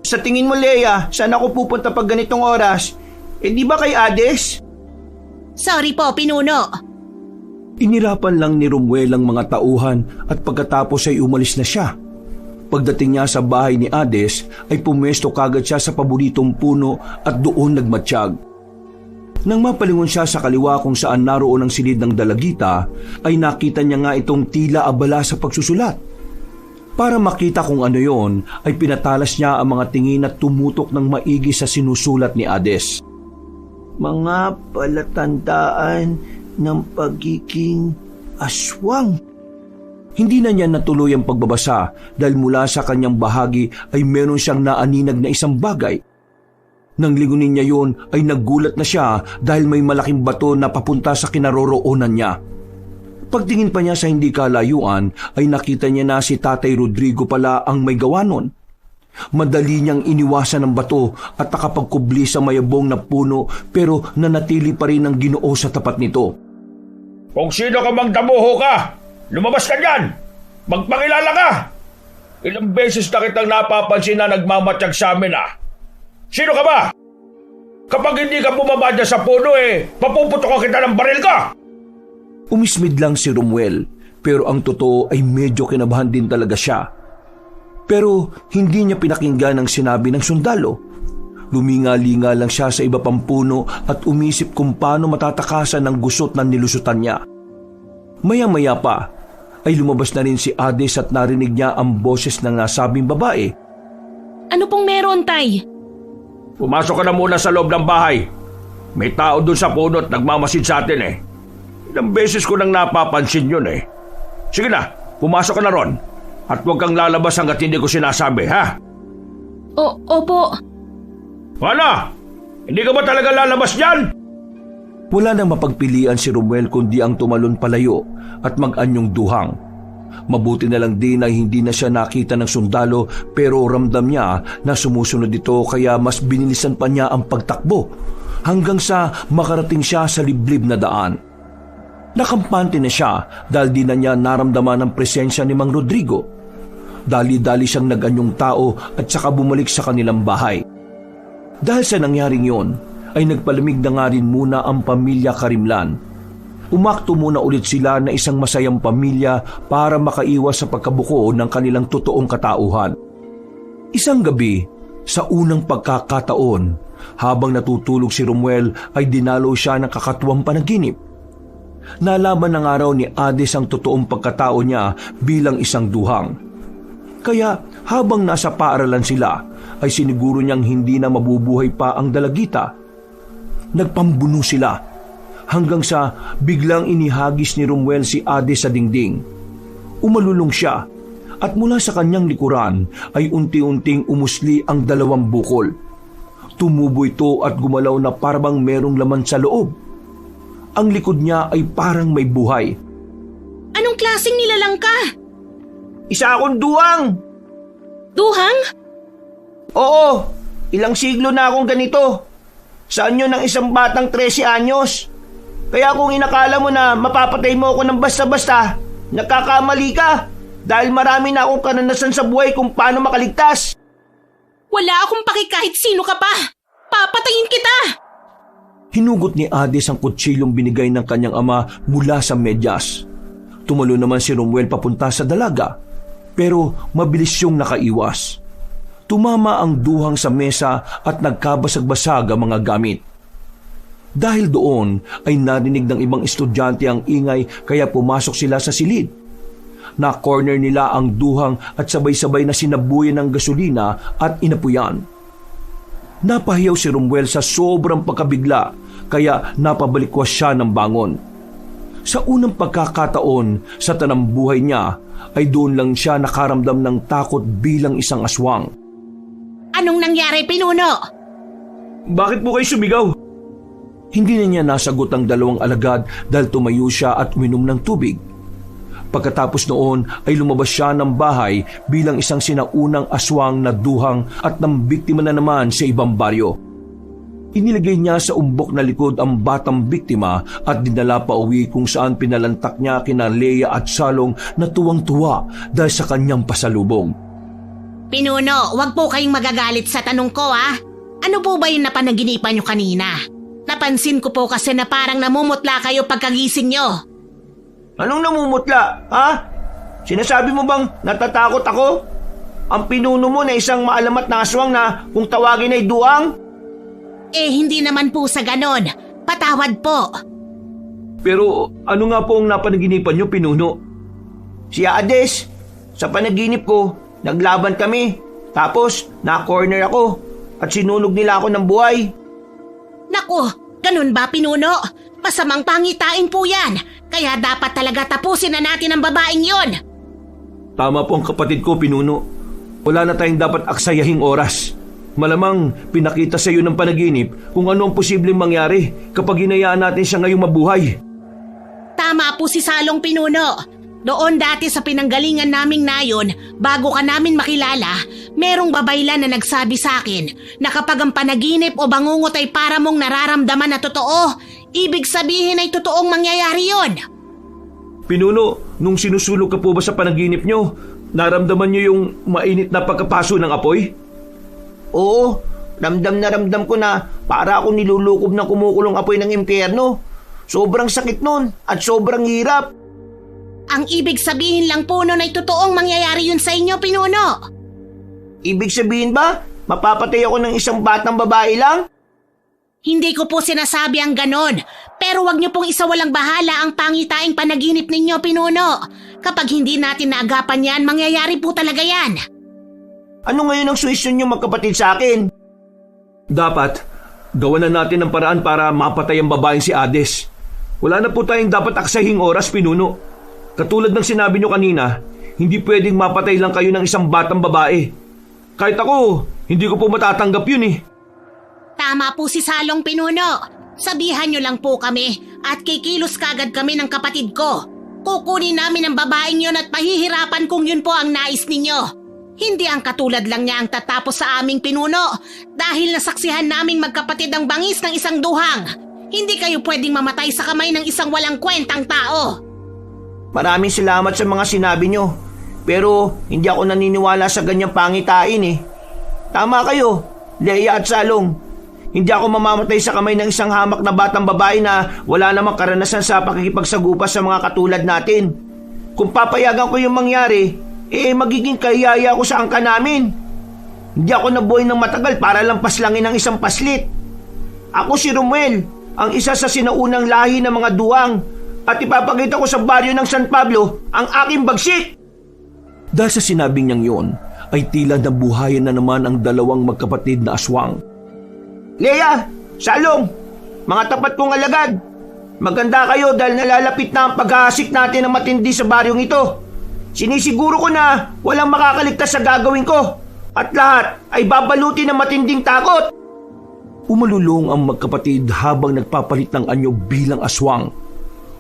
Sa tingin mo, Leia, saan ako pupunta pag ganitong oras? Di ba kay Hades? Sorry po, pinuno. Inirapan lang ni Romuel ang mga tauhan at pagkatapos ay umalis na siya. Pagdating niya sa bahay ni Hades ay pumwesto kagad siya sa paboritong puno at doon nagmatsyag. Nang mapalingon siya sa kaliwa kung saan naroon ang silid ng dalagita, ay nakita niya nga itong tila abala sa pagsusulat. Para makita kung ano yon, ay pinatalas niya ang mga tingin at tumutok ng maigi sa sinusulat ni Hades. Mga palatandaan ng pagiging aswang. Hindi na niya natuloy ang pagbabasa dahil mula sa kanyang bahagi ay meron siyang naaninag na isang bagay. Nang lingunin niya yon ay naggulat na siya dahil may malaking bato na papunta sa kinaroroonan niya. Pagtingin pa niya sa hindi kalayuan ay nakita niya na si Tatay Rodrigo pala ang may gawa nun. Madali niyang iniwasan ang bato at nakapagkubli sa mayabong na puno pero nanatili pa rin ang Ginoo sa tapat nito. Kung sino ka mang damuho ka, lumabas ka dyan! Magpakilala ka! Ilang beses na kitang napapansin na nagmamatsyag sa amin Sino ka ba? Kapag hindi ka bumaba dyan sa puno papuputok kita ng baril ka! Umismid lang si Romuel pero ang totoo ay medyo kinabahan din talaga siya. Pero hindi niya pinakinggan ang sinabi ng sundalo. Luminga-linga lang siya sa iba pang puno at umisip kung paano matatakasan ng gusot na nilusutan niya. Maya-maya pa ay lumabas na rin si Hades at narinig niya ang boses ng nasabing babae. Ano pong meron, Tay? Pumasok ka na muna sa loob ng bahay. May tao dun sa puno at nagmamasid sa atin Ilang beses ko nang napapansin yun Sige na, pumasok ka na ron. At huwag kang lalabas hanggat hindi ko sinasabi, ha? Opo. Wala! Hindi ka ba talaga lalabas dyan? Wala nang mapagpilian si Romuel kundi ang tumalon palayo at mag-anyong duhang. Mabuti na lang din ay hindi na siya nakita ng sundalo pero ramdam niya na sumusunod ito kaya mas binilisan pa niya ang pagtakbo hanggang sa makarating siya sa liblib na daan. Nakampante na siya dahil di na niya naramdaman ang presensya ni Mang Rodrigo. Dali-dali siyang naganyong tao at saka bumalik sa kanilang bahay. Dahil sa nangyaring yon, ay nagpalamig na nga rin muna ang pamilya Karimlan. Umakto muna ulit sila na isang masayang pamilya para makaiwas sa pagkabuko ng kanilang totoong katauhan. Isang gabi, sa unang pagkakataon, habang natutulog si Romuel ay dinalo siya ng kakatuwang panaginip. Nalaman ng araw ni Ades ang totoong pagkatao niya bilang isang duhang. Kaya habang nasa paaralan sila, ay siniguro niyang hindi na mabubuhay pa ang dalagita. Nagpambuno sila hanggang sa biglang inihagis ni Romuel si Ades sa dingding. Umalulong siya at mula sa kanyang likuran ay unti-unting umusli ang dalawang bukol. Tumubo ito at gumalaw na parang merong laman sa loob. Ang likod niya ay parang may buhay. Anong klaseng nilalang ka? Isa akong duwang! Duhang? Oo, ilang siglo na akong ganito. Sa anyo ng isang batang 13 anyos. Kaya kung inakala mo na mapapatay mo ako ng basta-basta, nagkakamali ka dahil marami na akong karanasan sa buhay kung paano makaligtas. Wala akong paki kahit sino ka pa. Papatayin kita! Hinugot ni Ades ang kutsilong binigay ng kanyang ama mula sa medyas. Tumalo naman si Romuel papunta sa dalaga, pero mabilis siyang nakaiwas. Tumama ang duhang sa mesa at nagkabasag-basag ang mga gamit. Dahil doon ay narinig ng ibang estudyante ang ingay kaya pumasok sila sa silid. Na-corner nila ang duhang at sabay-sabay na sinabuyan ng gasolina at inapuyan. Napahiyaw si Romuel sa sobrang pagkabigla kaya napabalikwas siya ng bangon. Sa unang pagkakataon sa tanang buhay niya ay doon lang siya nakaramdam ng takot bilang isang aswang. Anong nangyari, Pinuno? Bakit po kayo sumigaw? Hindi na niya nasagot ang dalawang alagad dahil tumayo siya at uminom ng tubig. Pagkatapos noon ay lumabas siya ng bahay bilang isang sinaunang aswang na duhang at nambiktima na naman sa ibang baryo. Inilagay niya sa umbok na likod ang batang biktima at dinala pa uwi kung saan pinalantak niya kina Leia at Salong na tuwang-tuwa dahil sa kanyang pasalubong. Pinuno, wag po kayong magagalit sa tanong ko, ha? Ano po ba yung napanaginipan nyo kanina? Napansin ko po kasi na parang namumutla kayo pagkagising nyo. Anong namumutla, ha? Sinasabi mo bang natatakot ako? Ang pinuno mo na isang maalamat na aswang na kung tawagin ay duwang? Eh, hindi naman po sa ganon. Patawad po. Pero ano nga po ang napanaginipan niyo, Pinuno? Si Ades, sa panaginip ko, naglaban kami. Tapos, na-corner ako at sinunog nila ako ng buhay. Naku, ganun ba, Pinuno? Masamang pangitain po yan. Kaya dapat talaga tapusin na natin ang babaeng yon. Tama po ang kapatid ko, Pinuno. Wala na tayong dapat aksayahing oras. Malamang pinakita sa iyo ng panaginip kung ano ang posibleng mangyari kapag hinayaan natin siya ngayong mabuhay. Tama po si Salong, Pinuno. Doon dati sa pinanggalingan naming nayon, bago ka namin makilala, merong babaylan na nagsabi sa akin na kapag ang panaginip o bangungot ay para mong nararamdaman na totoo, ibig sabihin ay totoong mangyayari yon. Pinuno, nung sinusulog ka po ba sa panaginip nyo, naramdaman nyo yung mainit na pagkapaso ng apoy? Oo, ramdam na ramdam ko na para akong nilulukob ng kumukulong apoy ng impyerno. Sobrang sakit nun at sobrang hirap. Ang ibig sabihin lang po nun ay totoong mangyayari yun sa inyo, Pinuno. Ibig sabihin ba, mapapatay ako ng isang batang babae lang? Hindi ko po sinasabi ang ganon, pero wag niyo pong isawalang bahala ang pangitaing panaginip ninyo, Pinuno. Kapag hindi natin naagapan yan, mangyayari po talaga yan. Ano ngayon ang suwisyon niyo magkapatid sa akin? Dapat, gawan na natin ang paraan para mapatay ang babaeng si Ades. Wala na po tayong dapat aksaying oras, Pinuno. Katulad ng sinabi nyo kanina, hindi pwedeng mapatay lang kayo ng isang batang babae. Kahit ako, hindi ko po matatanggap yun eh. Tama po si Salong, Pinuno. Sabihan nyo lang po kami at kikilos kagad kami ng kapatid ko. Kukunin namin ang babaeng yon at pahihirapan kung yun po ang nais ninyo. Hindi ang katulad lang niya ang tatapos sa aming pinuno dahil nasaksihan naming magkapatid ang bangis ng isang duhang. Hindi kayo pwedeng mamatay sa kamay ng isang walang kwentang tao. Maraming salamat sa mga sinabi nyo. Pero hindi ako naniniwala sa ganyang pangitain eh. Tama kayo, Leia at Salong. Hindi ako mamamatay sa kamay ng isang hamak na batang babae na wala namang karanasan sa pakikipagsagupa sa mga katulad natin. Kung papayagan ko yung mangyari, magiging kayaya ako sa angka namin. Hindi ako nabuhay ng matagal para lang paslangin ng isang paslit. Ako si Romuel, ang isa sa sinaunang lahi ng mga duwang, at ipapakita ko sa baryo ng San Pablo ang aking bagsik. Dahil sa sinabing niyang yon, ay tila nabuhayan na naman ang dalawang magkapatid na aswang. Leia, Salong, mga tapat kong alagad, maganda kayo dahil nalalapit na ang paghahasik natin ng matindi sa baryong ito. Sinisiguro ko na walang makakaligtas sa gagawin ko at lahat ay babaluti ng matinding takot. Umalulong ang magkapatid habang nagpapalit ng anyo bilang aswang.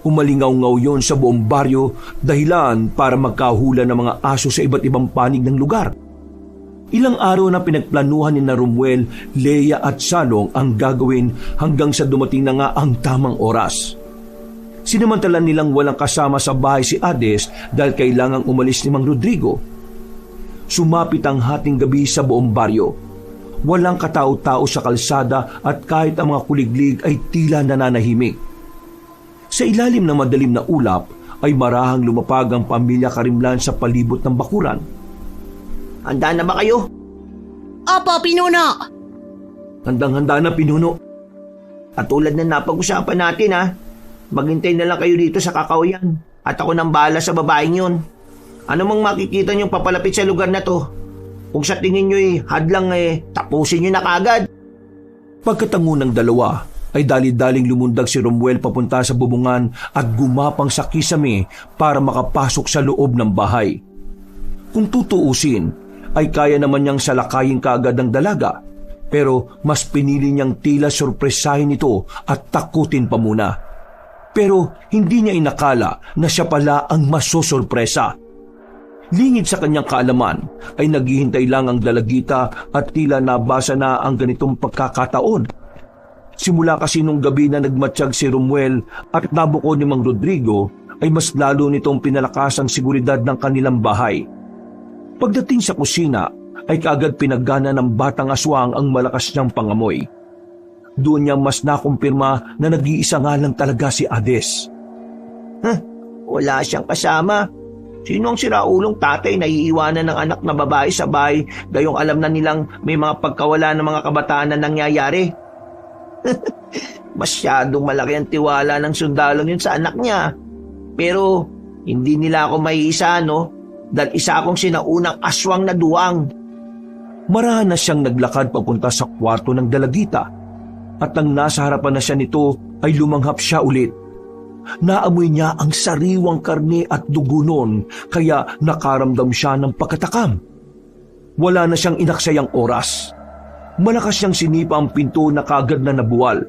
Umalingaw-ngaw yon sa buong baryo dahilan para magkahula ng mga aso sa iba't ibang panig ng lugar. Ilang araw na pinagplanuhan ni na Romuel, Leia at Salong ang gagawin hanggang sa dumating na nga ang tamang oras. Sinamantala nilang walang kasama sa bahay si Hades dahil kailangang umalis ni Mang Rodrigo. Sumapit ang hating gabi sa buong baryo. Walang katao-tao sa kalsada at kahit ang mga kuliglig ay tila nananahimik. Sa ilalim ng madilim na ulap ay marahang lumapag ang pamilya Karimlan sa palibot ng bakuran. Handa na ba kayo? Opo, Pinuno. Handang-handa na, Pinuno. At tulad na napag-usapan natin maghintay na lang kayo dito sa kakawayan at ako nang bahala sa babaeng yun. Ano mang makikita niyong papalapit sa lugar na to? Kung sa tingin niyo'y hadlang tapusin niyo na kagad. Pagkatango ng dalawa ay dali-daling lumundag si Romuel papunta sa bubungan at gumapang sa kisame para makapasok sa loob ng bahay. Kung tutuusin, ay kaya naman niyang salakayin kaagad ang dalaga, pero mas pinili niyang tila sorpresahin ito at takutin pa muna. Pero hindi niya inakala na siya pala ang masosorpresa. Lingid sa kanyang kaalaman ay naghihintay lang ang dalagita at tila nabasa na ang ganitong pagkakataon. Simula kasi nung gabi na nagmatsyag si Romuel at nabuko ni Mang Rodrigo ay mas lalo nitong pinalakas ang seguridad ng kanilang bahay. Pagdating sa kusina ay kaagad pinagana ng batang aswang ang malakas niyang pangamoy. Doon niya mas nakumpirma na nag-iisa nga lang talaga si Hades. Wala siyang kasama. Sino ang siraulong tatay na iiwanan ng anak na babae sa bahay gayong alam na nilang may mga pagkawala ng mga kabataan na nangyayari? Masyadong malaki ang tiwala ng sundalong yun sa anak niya. Pero hindi nila ako maiisa, dahil isa akong sinaunang aswang na duwang. Marahan na siyang naglakad papunta sa kwarto ng dalagita at nang nasa harapan na siya nito ay lumanghap siya ulit. Naamoy niya ang sariwang karne at dugo noon kaya nakaramdam siya ng pagkatakam. Wala na siyang inaksayang oras. Malakas siyang sinipa ang pinto na kaagad na nabuwal.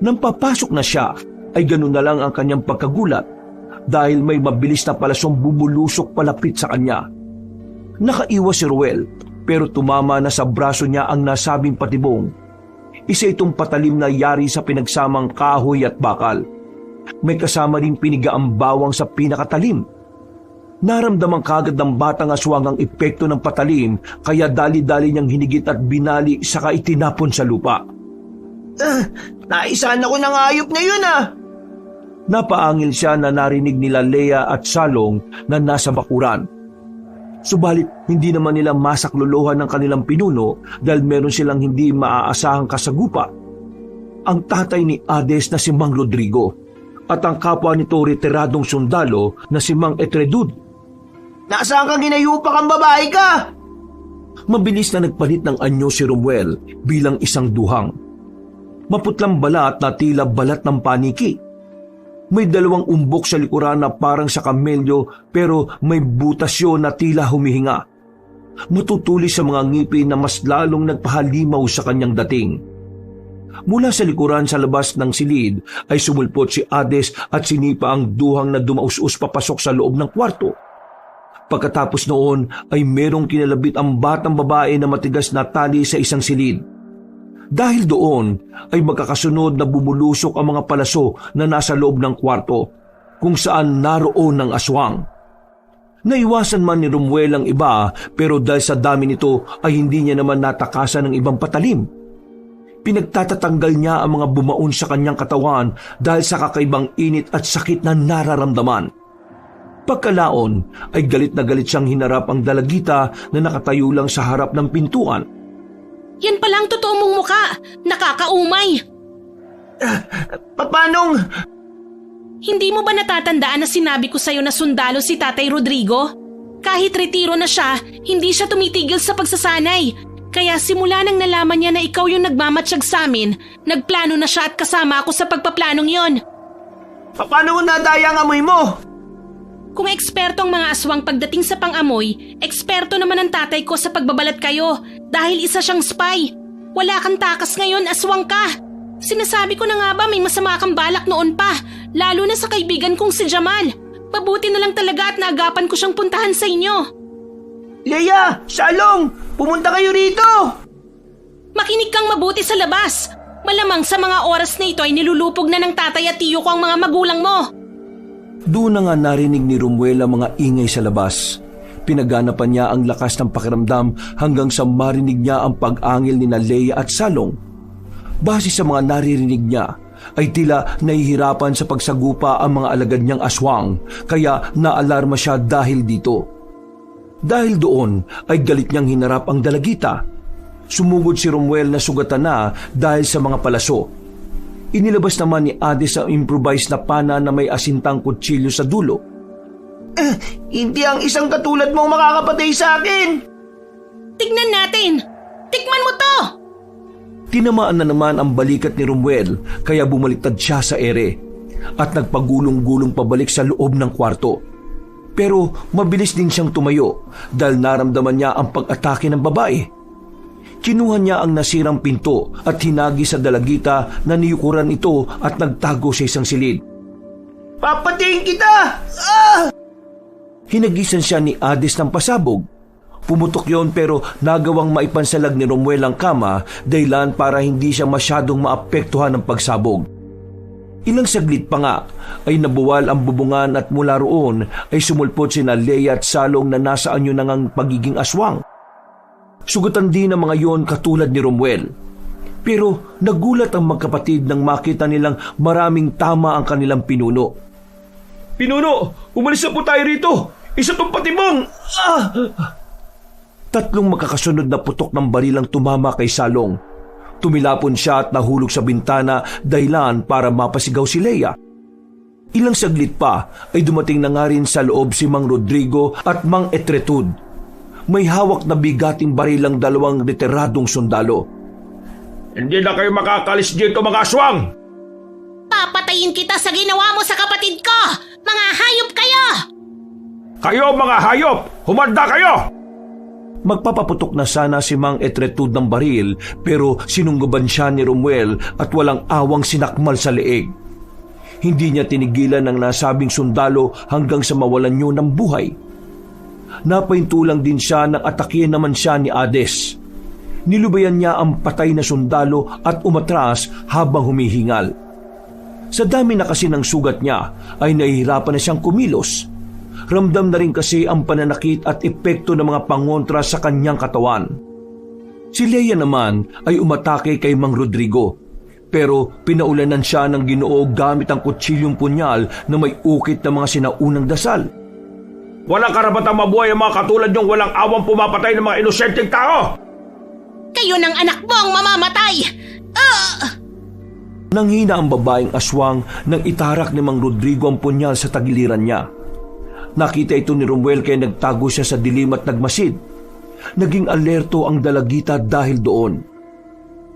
Nang papasok na siya ay ganun na lang ang kanyang pagkagulat dahil may mabilis na palasong bumulusok palapit sa kanya. Nakaiwas si Ruel pero tumama na sa braso niya ang nasabing patibong. Isa itong patalim na yari sa pinagsamang kahoy at bakal. May kasama ring pinigaang bawang sa pinakatalim. Naramdaman kagad ng batang aswang ang epekto ng patalim kaya dali-dali niyang hinigit at binali saka itinapon sa lupa. Naisahan ako ng hayop na yun Napaangil siya na narinig nila Leia at Salong na nasa bakuran. Subalit hindi naman nila masaklolohan ng kanilang pinuno dahil meron silang hindi maaasahang kasagupa. Ang tatay ni Hades na si Mang Rodrigo at ang kapwa nito retiradong sundalo na si Mang Etredud. Nasaan kang ginayupak ang babae ka? Mabilis na nagpalit ng anyo si Romuel bilang isang duhang. Maputlang balat na tila balat ng paniki. May dalawang umbok sa likuran na parang sa kamelyo pero may butasyon na tila humihinga. Matutulis sa mga ngipin na mas lalong nagpahalimaw sa kanyang dating. Mula sa likuran sa labas ng silid ay sumulpot si Hades at sinipa ang duhang na dumaus-us papasok sa loob ng kwarto. Pagkatapos noon ay merong kinalabit ang batang babae na matigas na tali sa isang silid. Dahil doon ay magkakasunod na bumulusok ang mga palaso na nasa loob ng kwarto kung saan naroon ng aswang. Naiwasan man ni Romuel ang iba pero dahil sa dami nito ay hindi niya naman natakasan ng ibang patalim. Pinagtatatanggal niya ang mga bumaon sa kanyang katawan dahil sa kakaibang init at sakit na nararamdaman. Pagkalaon ay galit na galit siyang hinarap ang dalagita na nakatayo lang sa harap ng pintuan. Yan pala ang totoo mong muka. Nakakaumay. Papanong? Hindi mo ba natatandaan na sinabi ko sa'yo na sundalo si Tatay Rodrigo? Kahit retiro na siya, hindi siya tumitigil sa pagsasanay. Kaya simula nang nalaman niya na ikaw yung nagmamatsyag sa amin, nagplano na siya at kasama ako sa pagpaplanong yon. Paano nadaya ang amoy mo? Kung eksperto ang mga aswang pagdating sa pang-amoy, eksperto naman ang tatay ko sa pagbabalat kayo dahil isa siyang spy. Wala kang takas ngayon, aswang ka. Sinasabi ko na nga ba may masama kang balak noon pa, lalo na sa kaibigan kong si Jamal. Mabuti na lang talaga at naagapan ko siyang puntahan sa inyo. Leia! Salong! Pumunta kayo rito! Makinig kang mabuti sa labas. Malamang sa mga oras na ito ay nilulupog na ng tatay at tiyo ko ang mga magulang mo. Doon na nga narinig ni Romuel ang mga ingay sa labas. Pinaganapan niya ang lakas ng pakiramdam hanggang sa marinig niya ang pag-angil ni Leia at Salong. Base sa mga naririnig niya, ay tila nahihirapan sa pagsagupa ang mga alagad niyang aswang, kaya naalarma siya dahil dito. Dahil doon ay galit niyang hinarap ang dalagita. Sumugod si Romuel na sugatan na dahil sa mga palaso. Inilabas naman ni Hades ang improvised na pana na may asintang kutsilyo sa dulo. Hindi ang isang katulad mo makakapatay sa akin! Tignan natin! Tikman mo to! Tinamaan na naman ang balikat ni Romuel kaya bumaliktad siya sa ere at nagpagulong-gulong pabalik sa loob ng kwarto. Pero mabilis din siyang tumayo dahil naramdaman niya ang pag-atake ng babae. Kinuha niya ang nasirang pinto at hinagi sa dalagita na niyukuran ito at nagtago sa isang silid. Papatayin kita! Ah! Hinagisan siya ni Hades ng pasabog. Pumutok yon pero nagawang maipansalag ni Romuel ang kama dahilan para hindi siya masyadong maapektuhan ng pagsabog. Ilang saglit pa nga ay nabuwal ang bubungan at mula roon ay sumulpot sina Leia at Salong na nasa anyo na ngang pagiging aswang. Sugatan din ang mga yon katulad ni Romuel. Pero nagulat ang magkapatid nang makita nilang maraming tama ang kanilang pinuno. Pinuno, umalis na po tayo rito! Isa tong patibong! Ah! Tatlong magkakasunod na putok ng barilang tumama kay Salong. Tumilapon siya at nahulog sa bintana dahilan para mapasigaw si Leia. Ilang saglit pa ay dumating na nga rin sa loob si Mang Rodrigo at Mang Etretud. May hawak na bigating barilang dalawang retiradong sundalo. Hindi na kayo makakalis dito mga aswang! Papatayin kita sa ginawa mo sa kapatid ko! Mga hayop kayo! Kayo mga hayop! Humanda kayo! Magpapaputok na sana si Mang Etretud ng baril pero sinunggaban siya ni Romuel at walang awang sinakmal sa leeg. Hindi niya tinigilan ang nasabing sundalo hanggang sa mawalan niyo ng buhay. Napahintulang din siya nang atakihin naman siya ni Hades. Nilubayan niya ang patay na sundalo at umatras habang humihingal. Sa dami na kasi ng sugat niya ay nahihirapan na siyang kumilos. Ramdam na rin kasi ang pananakit at epekto ng mga pangontra sa kanyang katawan. Si Leia naman ay umatake kay Mang Rodrigo, pero pinaulanan siya ng Ginoo gamit ang kutsilyong punyal na may ukit ng mga sinaunang dasal. Walang karapatang mabuhay ang mga katulad niyong walang awang pumapatay ng mga inosenteng tao! Kayo ng anak mo ang mamamatay! Nanghina ang babaeng aswang nang itarak ni Mang Rodrigo ang punyal sa tagiliran niya. Nakita ito ni Romuel kaya nagtago siya sa dilim at nagmasid. Naging alerto ang dalagita dahil doon.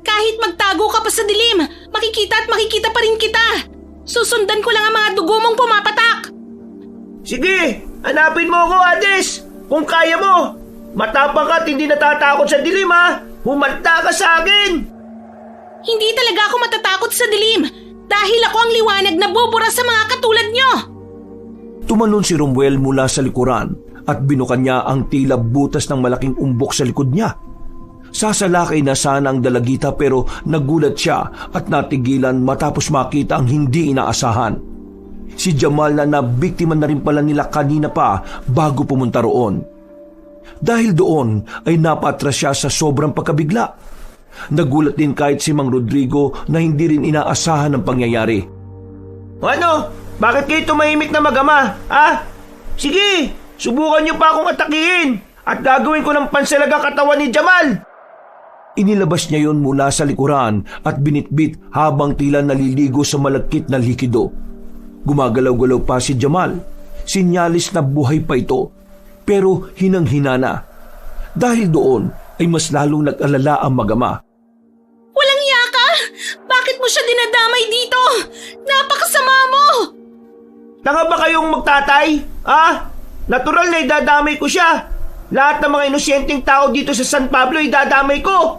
Kahit magtago ka pa sa dilim, makikita at makikita pa rin kita. Susundan ko lang ang mga dugo mong pumapatak. Sige, hanapin mo ako, Hades! Kung kaya mo! Matapang ka at hindi natatakot sa dilim, ha? Humanda ka sa akin! Hindi talaga ako matatakot sa dilim dahil ako ang liwanag na bubura sa mga katulad nyo. Tumalon si Romuel mula sa likuran at binukan niya ang tila butas ng malaking umbok sa likod niya. Sasalakay na sana ang dalagita pero nagulat siya at natigilan matapos makita ang hindi inaasahan. Si Jamal na nabiktima na rin pala nila kanina pa bago pumunta roon. Dahil doon ay napatras siya sa sobrang pagkabigla. Nagulat din kahit si Mang Rodrigo na hindi rin inaasahan ang pangyayari. Ano? Bakit kayo tumahimik na mag-ama? Ha? Sige, subukan niyo pa akong atakihin at gagawin ko ng pansalagang katawan ni Jamal. Inilabas niya yon mula sa likuran at binitbit habang tila naliligo sa malagkit na likido. Gumagalaw-galaw pa si Jamal. Sinyalis na buhay pa ito, pero hinang-hina na. Dahil doon ay mas lalong nag-alala ang mag-ama. Walang iya ka! Bakit mo siya dinadamay dito? Napakasama mo! Tanga ba kayong magtatay? Ha? Natural na idadamay ko siya. Lahat ng mga inosyenteng tao dito sa San Pablo idadamay ko.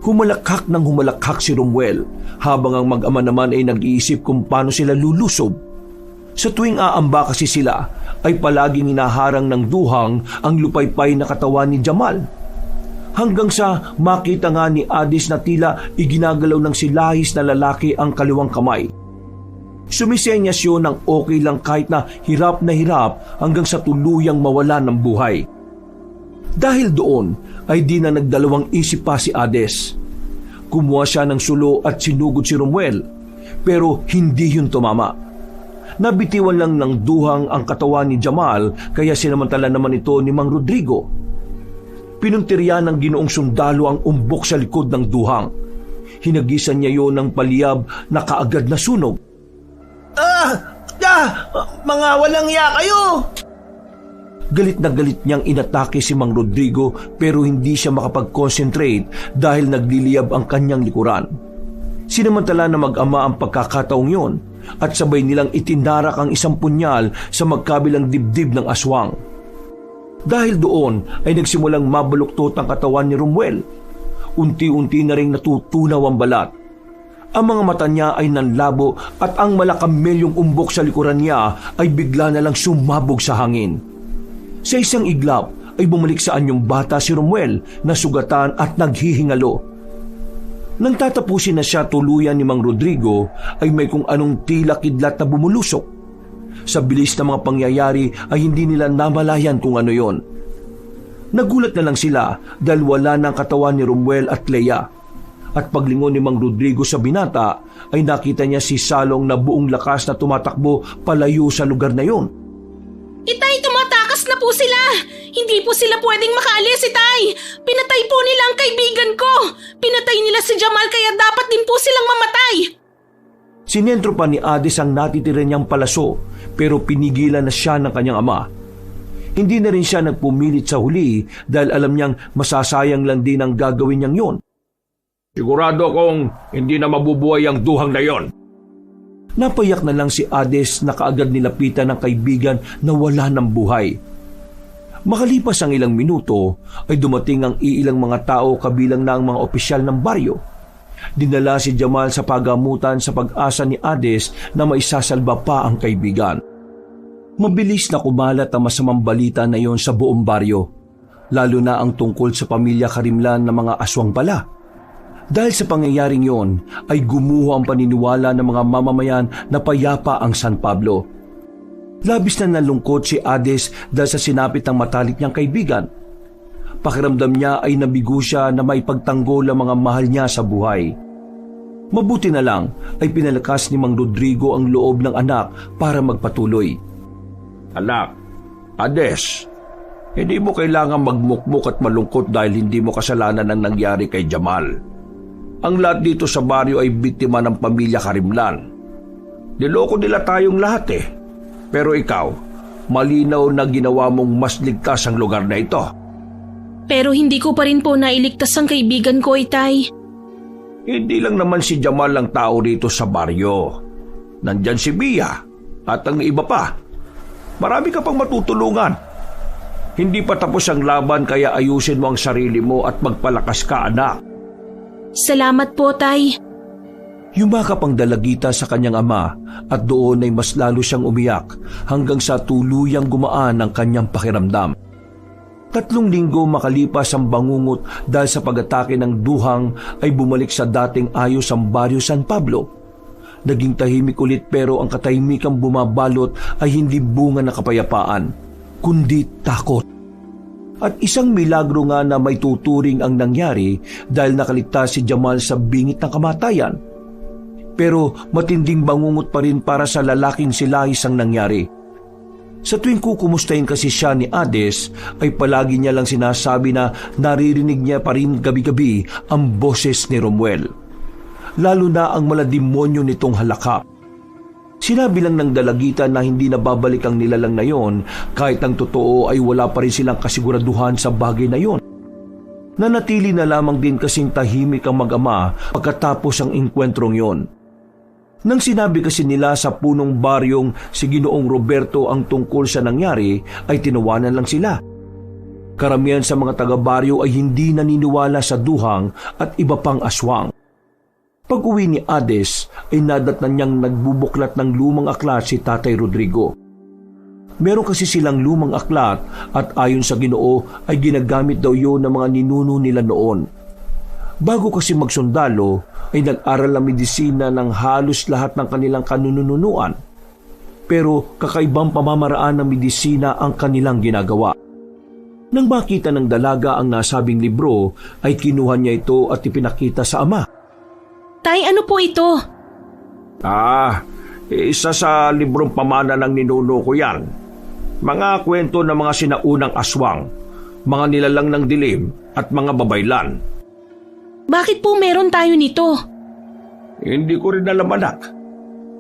Humalakhak ng humalakhak si Romuel habang ang mag-ama naman ay nag-iisip kung paano sila lulusob. Sa tuwing aamba kasi sila ay palaging inaharang ng duhang ang lupaypay na katawan ni Jamal. Hanggang sa makita nga ni Adis na tila iginagalaw ng silahis na lalaki ang kaliwang kamay. Sumisenyas yun ng okay lang kahit na hirap hanggang sa tuluyang mawala ng buhay. Dahil doon ay di na nagdalawang isip pa si Ades. Kumuha siya ng sulo at sinugod si Romuel, pero hindi yun tumama. Nabitiwan lang ng duhang ang katawan ni Jamal kaya sinamantala naman ito ni Mang Rodrigo. Pinuntirya ng ginoong sundalo ang umbok sa likod ng duhang. Hinagisan niya yon ng paliyab na kaagad na sunog. Mga walang iya kayo! Galit na galit niyang inatake si Mang Rodrigo pero hindi siya makapag-concentrate dahil nagliliyab ang kanyang likuran. Sinamantala na mag-ama ang pagkakataong yon at sabay nilang itinarak ang isang punyal sa magkabilang dibdib ng aswang. Dahil doon ay nagsimulang mabaluktot ang katawan ni Romuel. Unti-unti na ring natutunaw ang balat. Ang mga mata niya ay nanlabo at ang malakamelyong umbok sa likuran niya ay bigla na lang sumabog sa hangin. Sa isang iglap ay bumalik sa anyong bata si Romuel na sugatan at naghihingalo. Nang tatapusin na siya tuluyan ni Mang Rodrigo ay may kung anong tila kidlat na bumulusok. Sa bilis ng mga pangyayari ay hindi nila namalayan kung ano yon. Nagulat na lang sila dahil wala na ang katawan ni Romuel at Lea. At paglingon ni Mang Rodrigo sa binata ay nakita niya si Salong na buong lakas na tumatakbo palayo sa lugar na yon. Itay, tumatakas na po sila! Hindi po sila pwedeng makaalis, Itay! Pinatay po nila ang kaibigan ko! Pinatay nila si Jamal kaya dapat din po silang mamatay! Sinentro pa ni Adis ang natitira niyang palaso pero pinigilan na siya ng kanyang ama. Hindi na rin siya nagpumilit sa huli dahil alam niyang masasayang lang din ang gagawin niyang yon. Sigurado akong hindi na mabubuhay ang duhang na yon. Napayak na lang si Ades na kaagad nilapitan ng kaibigan na wala ng buhay. Makalipas ang ilang minuto ay dumating ang iilang mga tao kabilang na ang mga opisyal ng baryo. Dinala si Jamal sa pagamutan sa pag-asa ni Ades na maisasalba pa ang kaibigan. Mabilis na kumalat ang masamang balita na iyon sa buong baryo, lalo na ang tungkol sa pamilya Karimlan na mga aswang pala. Dahil sa pangyayaring yon ay gumuho ang paniniwala ng mga mamamayan na payapa ang San Pablo. Labis na nalungkot si Ades dahil sa sinapit ng matalik niyang kaibigan. Pakiramdam niya ay nabigo siya na may pagtanggol ang mga mahal niya sa buhay. Mabuti na lang ay pinalakas ni Mang Rodrigo ang loob ng anak para magpatuloy. Anak, Ades, hindi mo kailangan magmukmuk at malungkot dahil hindi mo kasalanan ang nangyari kay Jamal. Ang lahat dito sa baryo ay biktima ng pamilya Karimlan. Niloko nila tayong lahat eh. Pero ikaw, malinaw na ginawa mong mas ligtas ang lugar na ito. Pero hindi ko pa rin po nailigtas ang kaibigan ko, Itay. Hindi lang naman si Jamal ang tao dito sa baryo. Nandyan si Bia at ang iba pa. Marami ka pang matutulungan. Hindi pa tapos ang laban kaya ayusin mo ang sarili mo at magpalakas ka, anak. Salamat po, Tay. Yumakap ang dalagita sa kanyang ama at doon ay mas lalo siyang umiyak hanggang sa tuluyang gumaan ang kanyang pakiramdam. 3 linggo makalipas ang bangungot dahil sa pag-atake ng duhang ay bumalik sa dating ayos ang Barrio San Pablo. Naging tahimik ulit pero ang katahimikang bumabalot ay hindi bunga na kapayapaan, kundi takot. At isang milagro nga na may tuturing ang nangyari dahil nakaligtas si Jamal sa bingit ng kamatayan. Pero matinding bangungot pa rin para sa lalaking si Lahis ang nangyari. Sa tuwing kukumustahin kasi siya ni Ades, ay palagi niya lang sinasabi na naririnig niya pa rin gabi-gabi ang boses ni Romuel. Lalo na ang malademonyo nitong halakha. Sinabi lang ng dalagita na hindi na babalik ang nilalang na yon kahit ang totoo ay wala pa rin silang kasiguraduhan sa bagay na yon. Nanatili na lamang din kasing tahimik ang mag-ama pagkatapos ang engkwentrong yon. Nang sinabi kasi nila sa punong baryong si Ginoong Roberto ang tungkol sa nangyari, ay tinawanan lang sila. Karamihan sa mga taga-baryo ay hindi naniniwala sa duhang at iba pang aswang. Pag-uwi ni Ades ay nadatnan niyang nagbubuklat ng lumang aklat si Tatay Rodrigo. Meron kasi silang lumang aklat at ayon sa Ginoo ay ginagamit daw yun ng mga ninuno nila noon. Bago kasi magsundalo ay nag-aral ng medisina ng halos lahat ng kanilang kanununuan. Pero kakaibang pamamaraan ng medisina ang kanilang ginagawa. Nang makita ng dalaga ang nasabing libro ay kinuha niya ito at ipinakita sa ama. Tay, ano po ito? Isa sa librong pamana ng ninuno ko yan. Mga kwento ng mga sinaunang aswang, mga nilalang ng dilim at mga babaylan. Bakit po meron tayo nito? Hindi ko rin alam, anak.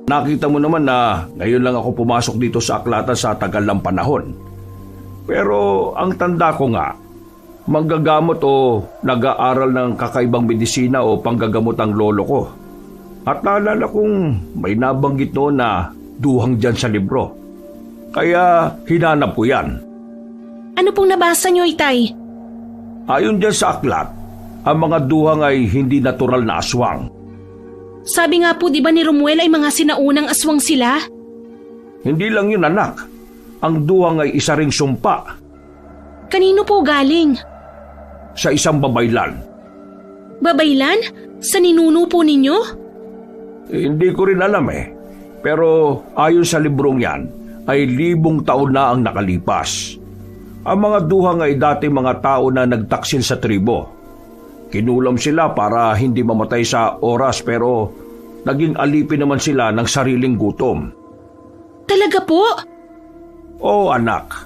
Nakita mo naman na ngayon lang ako pumasok dito sa aklatan sa tagal ng panahon. Pero ang tanda ko nga, manggagamot o nag-aaral ng kakaibang medisina o panggagamot ang lolo ko. At naalala kong may nabanggit noon na duhang dyan sa libro. Kaya hinanap ko yan. Ano pong nabasa niyo, Itay? Ayon dyan sa aklat, ang mga duhang ay hindi natural na aswang. Sabi nga po, di ba ni Romuel ay mga sinaunang aswang sila? Hindi lang yun, anak. Ang duhang ay isa ring sumpa Kanino po galing? sa isang babaylan. Babaylan? Sa ninuno po ninyo? Hindi ko rin alam Pero ayon sa librong yan, ay 1,000 taon na ang nakalipas. Ang mga duhang ay dati mga tao na nagtaksil sa tribo. Kinulam sila para hindi mamatay sa oras pero naging alipin naman sila ng sariling gutom. Talaga po? Oo, anak.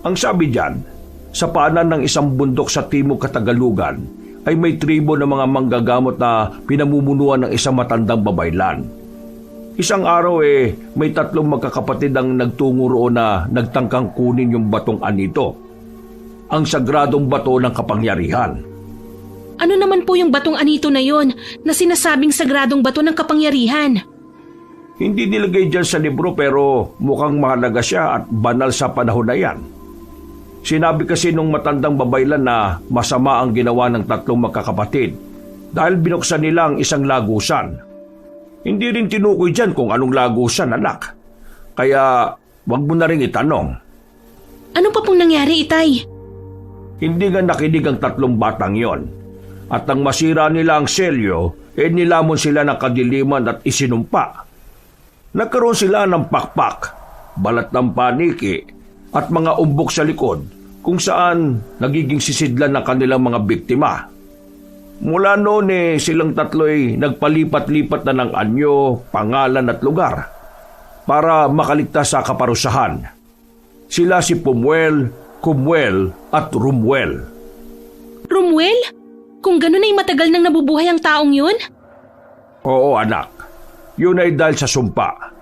Ang sabi diyan, sa paanan ng isang bundok sa timog Katagalugan ay may tribo ng mga manggagamot na pinamumunuan ng isang matandang babaylan. Isang araw may 3 magkakapatid ang nagtungo roon na nagtangkang kunin yung batong anito. Ang sagradong bato ng kapangyarihan. Ano naman po yung batong anito na yon na sinasabing sagradong bato ng kapangyarihan? Hindi nilagay dyan sa libro pero mukhang mahalaga siya at banal sa panahon na yan. Sinabi kasi nung matandang babaylan na masama ang ginawa ng 3 magkakapatid dahil binuksan nila ang isang lagusan. Hindi rin tinukoy dyan kung anong lagusan, anak. Kaya wag mo na rin itanong. Ano pa pong nangyari, Itay? Hindi nga nakinig ang 3 batang yon. At nang masira nila ang selyo, nilamon sila ng kadiliman at isinumpa. Nagkaroon sila ng pakpak, balat ng paniki, at mga umbok sa likod kung saan nagiging sisidlan ng kanilang mga biktima. Mula noon silang 3 nagpalipat-lipat na ng anyo, pangalan at lugar para makaligtas sa kaparusahan. Sila si Pumuel, Kumuel at Rumuel. Romuel? Kung ganun ay matagal nang nabubuhay ang taong yun? Oo, anak. Yun ay dahil sa sumpa.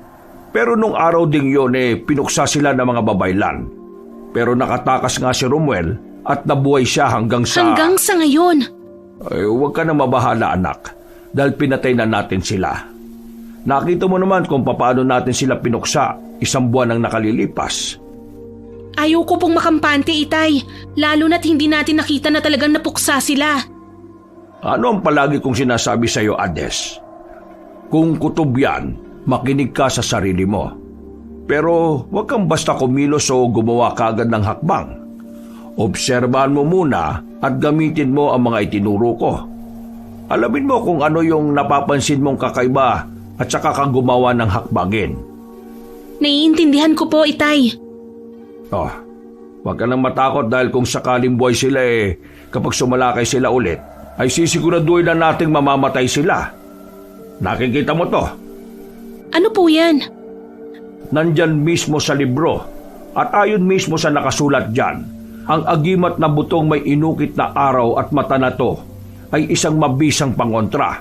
Pero nung araw ding yun pinuksa sila ng mga babaylan. Pero nakatakas nga si Romuel at nabuhay siya hanggang sa... Hanggang sa ngayon? Huwag ka na mabahala, anak. Dahil pinatay na natin sila. Nakita mo naman kung paano natin sila pinuksa 1 buwan ang nakalilipas. Ayaw ko pong makampante, Itay. Lalo na't hindi natin nakita na talagang napuksa sila. Ano ang palagi kong sinasabi sa iyo, Ades? Kung kutob yan, makinig ka sa sarili mo. Pero huwag kang basta kumilos o gumawa kagad ng hakbang. Obserbahan mo muna at gamitin mo ang mga itinuro ko. Alamin mo kung ano yung napapansin mong kakaiba at saka ka gumawa ng hakbangin. Naiintindihan ko po, Itay. Oh, huwag ka nang matakot dahil kung sakaling buhay sila kapag sumalakay sila ulit, ay sisiguraduhin na nating mamamatay sila. Nakikita mo to? Ano po yan? Nandyan mismo sa libro at ayon mismo sa nakasulat dyan, ang agimat na butong may inukit na araw at mata na to ay isang mabisang pangontra.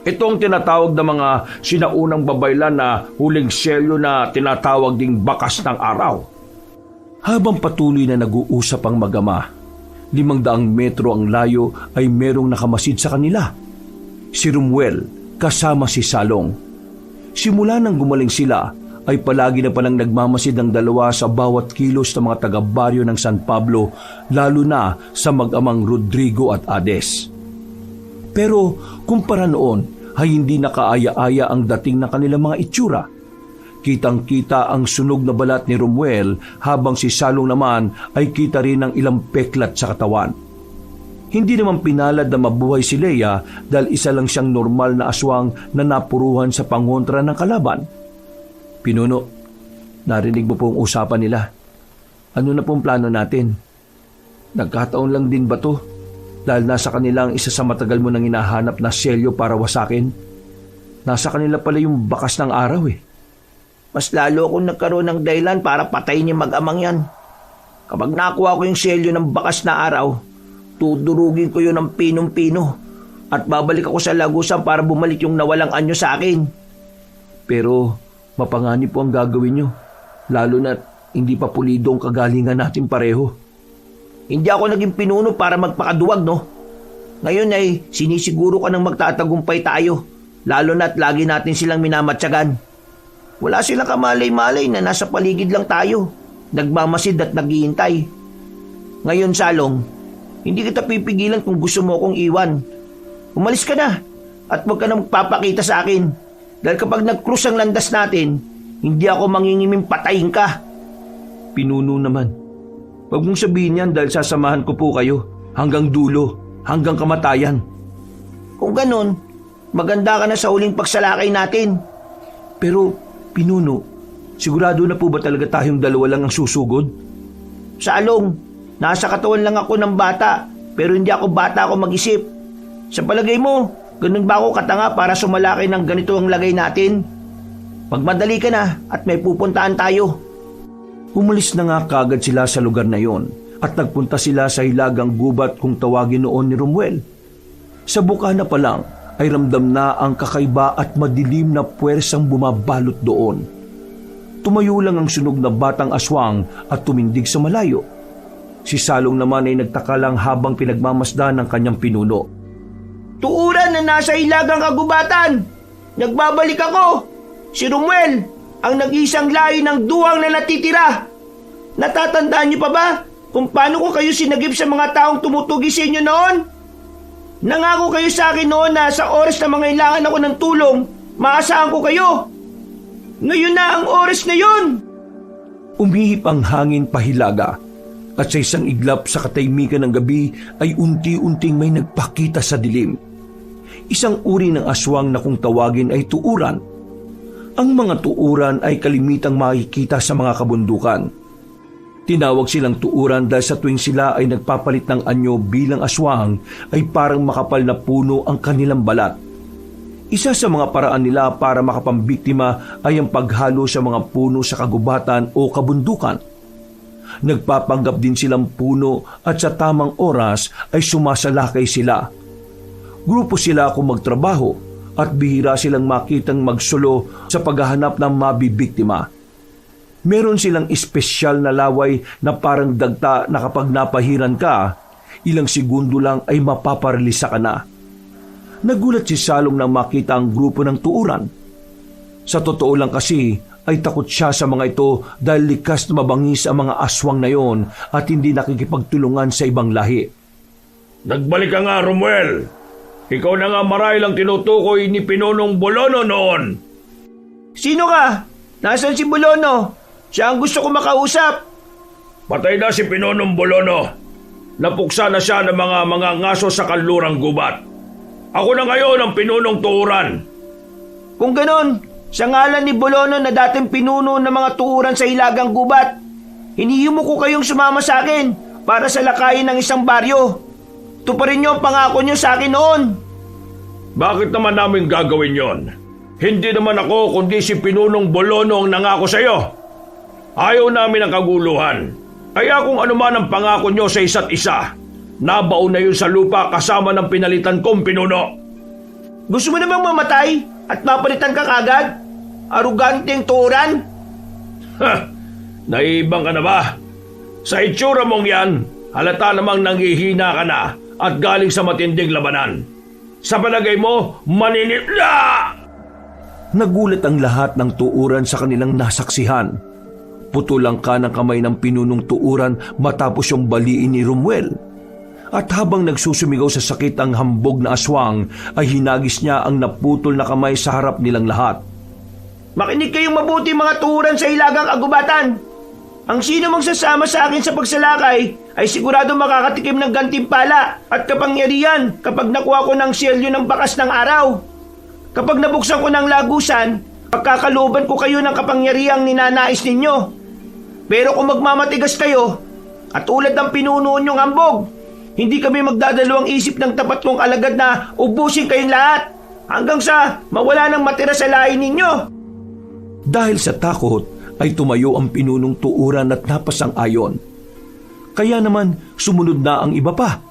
Ito ang tinatawag na mga sinaunang babaylan na huling selyo na tinatawag ding bakas ng araw. Habang patuloy na nag-uusap ang mag-ama, 500 metro ang layo ay merong nakamasid sa kanila. Si Romuel kasama si Salong. Simula nang gumaling sila, ay palagi na palang nagmamasid ang dalawa sa bawat kilos ng mga taga-baryo ng San Pablo, lalo na sa mag-amang Rodrigo at Ades. Pero kumpara noon ay hindi nakaaya-aya ang dating ng kanilang mga itsura. Kitang-kita ang sunog na balat ni Romuel habang si Salong naman ay kita rin ng ilang peklat sa katawan. Hindi naman pinalad na mabuhay si Leia dahil isa lang siyang normal na aswang na napuruhan sa pangontra ng kalaban. Pinuno, narinig mo po ang usapan nila. Ano na pong plano natin? Nagkataon lang din ba to? Dahil nasa kanila ang isa sa matagal mo nang hinahanap na selyo para wasakin. Nasa kanila pala yung bakas ng araw eh. Mas lalo akong nagkaroon ng dahilan para patayin yung mag-amang yan. Kapag nakuha ko yung selyo ng bakas na araw, tudurugin ko yun ng pinong-pino at babalik ako sa Lagusan para bumalik yung nawalang anyo sa akin. Pero mapanganib po ang gagawin nyo, lalo na hindi pa pulido ang kagalingan natin pareho. Hindi ako naging pinuno para magpakaduwag, no? Ngayon ay sinisiguro ka ng magtatagumpay tayo, lalo na't lagi natin silang minamatsagan. Wala silang kamalay-malay na nasa paligid lang tayo, nagmamasid at naghihintay. Ngayon, Salong, hindi kita pipigilan kung gusto mo akong iwan. Umalis ka na at huwag ka na magpapakita sa akin. Dahil kapag nag-cruise ang landas natin, hindi ako mangingiming patayin ka. Pinuno naman, huwag mong sabihin yan dahil sasamahan ko po kayo hanggang dulo, hanggang kamatayan. Kung ganun, maganda ka na sa huling pagsalakay natin. Pero, Pinuno, sigurado na po ba talaga tayong dalawa lang ang susugod? Salong, nasa katawan lang ako ng bata, pero hindi ako bata ako mag-isip. Sa palagay mo, ganun ba ako katanga para sumalakay ng ganito ang lagay natin? Magmadali ka na at may pupuntaan tayo. Umalis na nga kagad sila sa lugar na yon at nagpunta sila sa hilagang gubat kung tawagin noon ni Romuel. Sa bukana pa lang ay ramdam na ang kakaiba at madilim na puwersang bumabalot doon. Tumayo lang ang sunog na batang aswang at tumindig sa malayo. Si Salong naman ay nagtaka lang habang pinagmamasdan ng kanyang pinuno. Tuuran na nasa hilagang kagubatan! Nagbabalik ako! Si Romuel, ang nag-iisang lahi ng duwang na natitira! Natatandaan niyo pa ba kung paano ko kayo sinagip sa mga taong tumutugi sa inyo noon? Nangako kayo sa akin noon na sa oras na mangailangan ako ng tulong, maasahan ko kayo. Ngayon na ang oras na yun! Umihip ang hangin pahilaga at sa isang iglap sa katahimikan ng gabi ay unti-unting may nagpakita sa dilim. Isang uri ng aswang na kung tawagin ay tuuran. Ang mga tuuran ay kalimitang makikita sa mga kabundukan. Tinawag silang tuuran dahil sa tuwing sila ay nagpapalit ng anyo bilang aswang ay parang makapal na puno ang kanilang balat. Isa sa mga paraan nila para makapambiktima ay ang paghalo sa mga puno sa kagubatan o kabundukan. Nagpapanggap din silang puno at sa tamang oras ay sumasalakay sila. Grupo sila kung magtrabaho at bihira silang makitang magsulo sa paghahanap ng mabibiktima. Meron silang espesyal na laway na parang dagta na kapag napahiran ka, ilang segundo lang ay mapaparalisa ka na. Nagulat si Salong nang makita ang grupo ng tuuran. Sa totoo lang kasi ay takot siya sa mga ito dahil likas na mabangis ang mga aswang na yon at hindi nakikipagtulungan sa ibang lahi. Nagbalik ka nga, Romuel. Ikaw na nga marahil ang tinutukoy ni Pinonong Bolono noon. Sino ka? Nasaan si Bolono? Siya ang gusto ko makausap. Patay na si Pinonong Bolono. Napuksa na siya ng mga ngaso sa kanlurang gubat. Ako na ngayon ang Pinonong Tuuran. Kung ganon, sa ngalan ni Bolono na dating pinuno ng mga tuuran sa Hilagang Gubat, hinihimo ko kayong sumama sa akin para sa lakayin ng isang baryo. Tuparin niyo ang pangako niyo sa akin noon. Bakit naman namin gagawin yon? Hindi naman ako kundi si Pinonong Bolono ang nangako sa iyo. Ayaw namin ang kaguluhan. Kaya kung ano man ang pangako nyo sa isa't isa, nabaon na yun sa lupa kasama ng pinalitan kong pinuno. Gusto mo namang mamatay at mapalitan ka kagad? Aruganteng tuuran? Naibang ka na ba? Sa itsura mong yan, halata namang nanghihina ka na at galing sa matinding labanan. Sa palagay mo, maninila! Nagulat ang lahat ng tuuran sa kanilang nasaksihan. Putulang ka ng kamay ng pinunong tuuran matapos yung baliin ni Romuel. At habang nagsusumigaw sa sakit ang hambog na aswang, ay hinagis niya ang naputol na kamay sa harap nilang lahat. Makinig kayong mabuti mga tuuran sa Hilagang Kagubatan. Ang sino mang sasama sa akin sa pagsalakay ay sigurado makakatikim ng gantimpala at kapangyarihan kapag nakuha ko ng selyo ng bakas ng araw. Kapag nabuksan ko ng lagusan, pagkakalooban ko kayo ng kapangyarihang ninanais ninyo. Pero kung magmamatigas kayo, at tulad ng pinuno niyong hambog, hindi kami magdadalawang isip ng tapat kong alagad na ubusin kayong lahat hanggang sa mawala ng matira sa lahi ninyo. Dahil sa takot ay tumayo ang pinunong tuuran at napasang-ayon. Kaya naman sumunod na ang iba pa.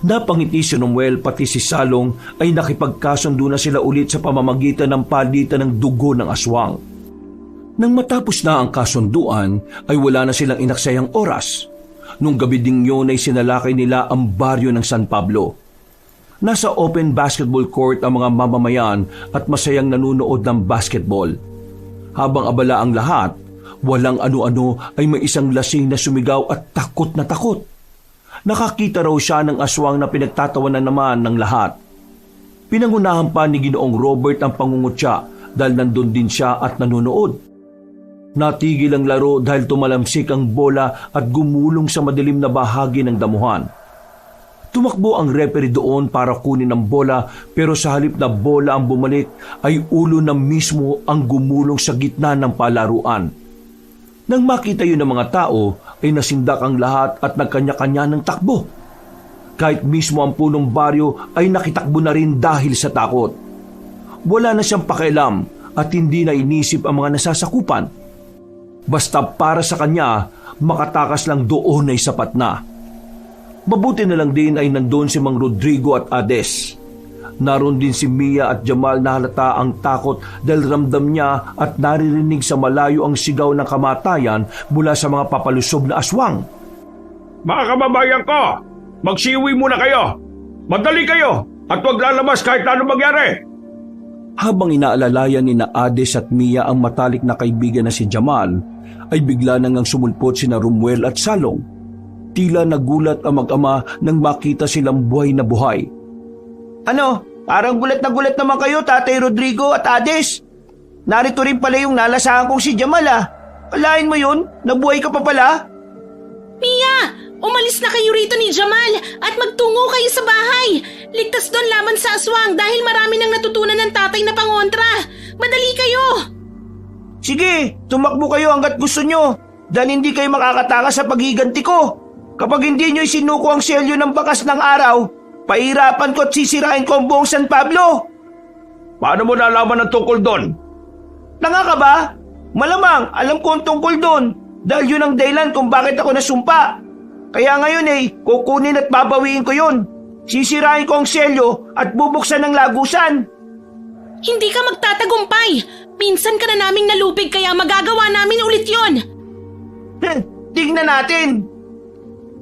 Napangiti si Romuel pati si Salong ay nakipagkasundo na sila ulit sa pamamagitan ng palitan ng dugo ng aswang. Nang matapos na ang kasunduan ay wala na silang inaksayang oras. Nung gabi ding yun ay sinalakay nila ang baryo ng San Pablo. Nasa open basketball court ang mga mamamayan at masayang nanunood ng basketball. Habang abala ang lahat, walang ano-ano ay may isang lasing na sumigaw at takot na takot. Nakakita raw siya ng aswang na pinagtatawanan naman ng lahat. Pinangunahan pa ni Ginoong Robert ang pangungutya dahil nandun din siya at nanunood. Natigil ang laro dahil tumalamsik ang bola at gumulong sa madilim na bahagi ng damuhan. Tumakbo ang referee doon para kunin ang bola pero sa halip na bola ang bumalik ay ulo na mismo ang gumulong sa gitna ng palaruan. Nang makita yun ng mga tao ay nasindak ang lahat at nagkanya-kanya ng takbo. Kahit mismo ang punong baryo ay nakitakbo na rin dahil sa takot. Wala na siyang pakialam at hindi na inisip ang mga nasasakupan. Basta para sa kanya, makatakas lang doon ay sapat na. Mabuti na lang din ay nandun si Mang Rodrigo at Ades. Naroon din si Mia at Jamal na halata ang takot dahil ramdam niya at naririnig sa malayo ang sigaw ng kamatayan mula sa mga papalusob na aswang. Mga kababayan ko, magsiwi muna kayo. Madali kayo at huwag lalabas kahit ano mangyari. Habang inaalalayan ni na Ades at Mia ang matalik na kaibigan na si Jamal, ay bigla nang sumulpot sina Romuel at Salong. Tila nagulat ang mag-ama nang makita silang buhay na buhay. Ano? Parang gulat na gulat naman kayo, Tatay Rodrigo at Ades. Narito rin pala yung nalasahan kong si Jamal ah. Alain mo yun? Nabuhay ka pa pala? Mia! Umalis na kayo rito ni Jamal at magtungo kayo sa bahay. Ligtas doon laban sa aswang dahil marami nang natutunan ng tatay na pangontra. Madali kayo! Sige, tumakbo kayo hanggat gusto nyo dahil hindi kayo makakatakas sa paghiganti ko. Kapag hindi nyo isinuko ang selyo ng bakas ng araw, pahirapan ko at sisirain ko ang buong San Pablo. Paano mo nalaman ang tungkol doon? Tanga ka ba? Malamang alam ko ang tungkol doon dahil yun ang dahilan kung bakit ako nasumpa. Kaya ngayon kukunin at babawiin ko yun. Sisirain ko ang selyo at bubuksan ng lagusan. Hindi ka magtatagumpay. Minsan ka na naming nalupig kaya magagawa namin ulit yon. Tingnan natin.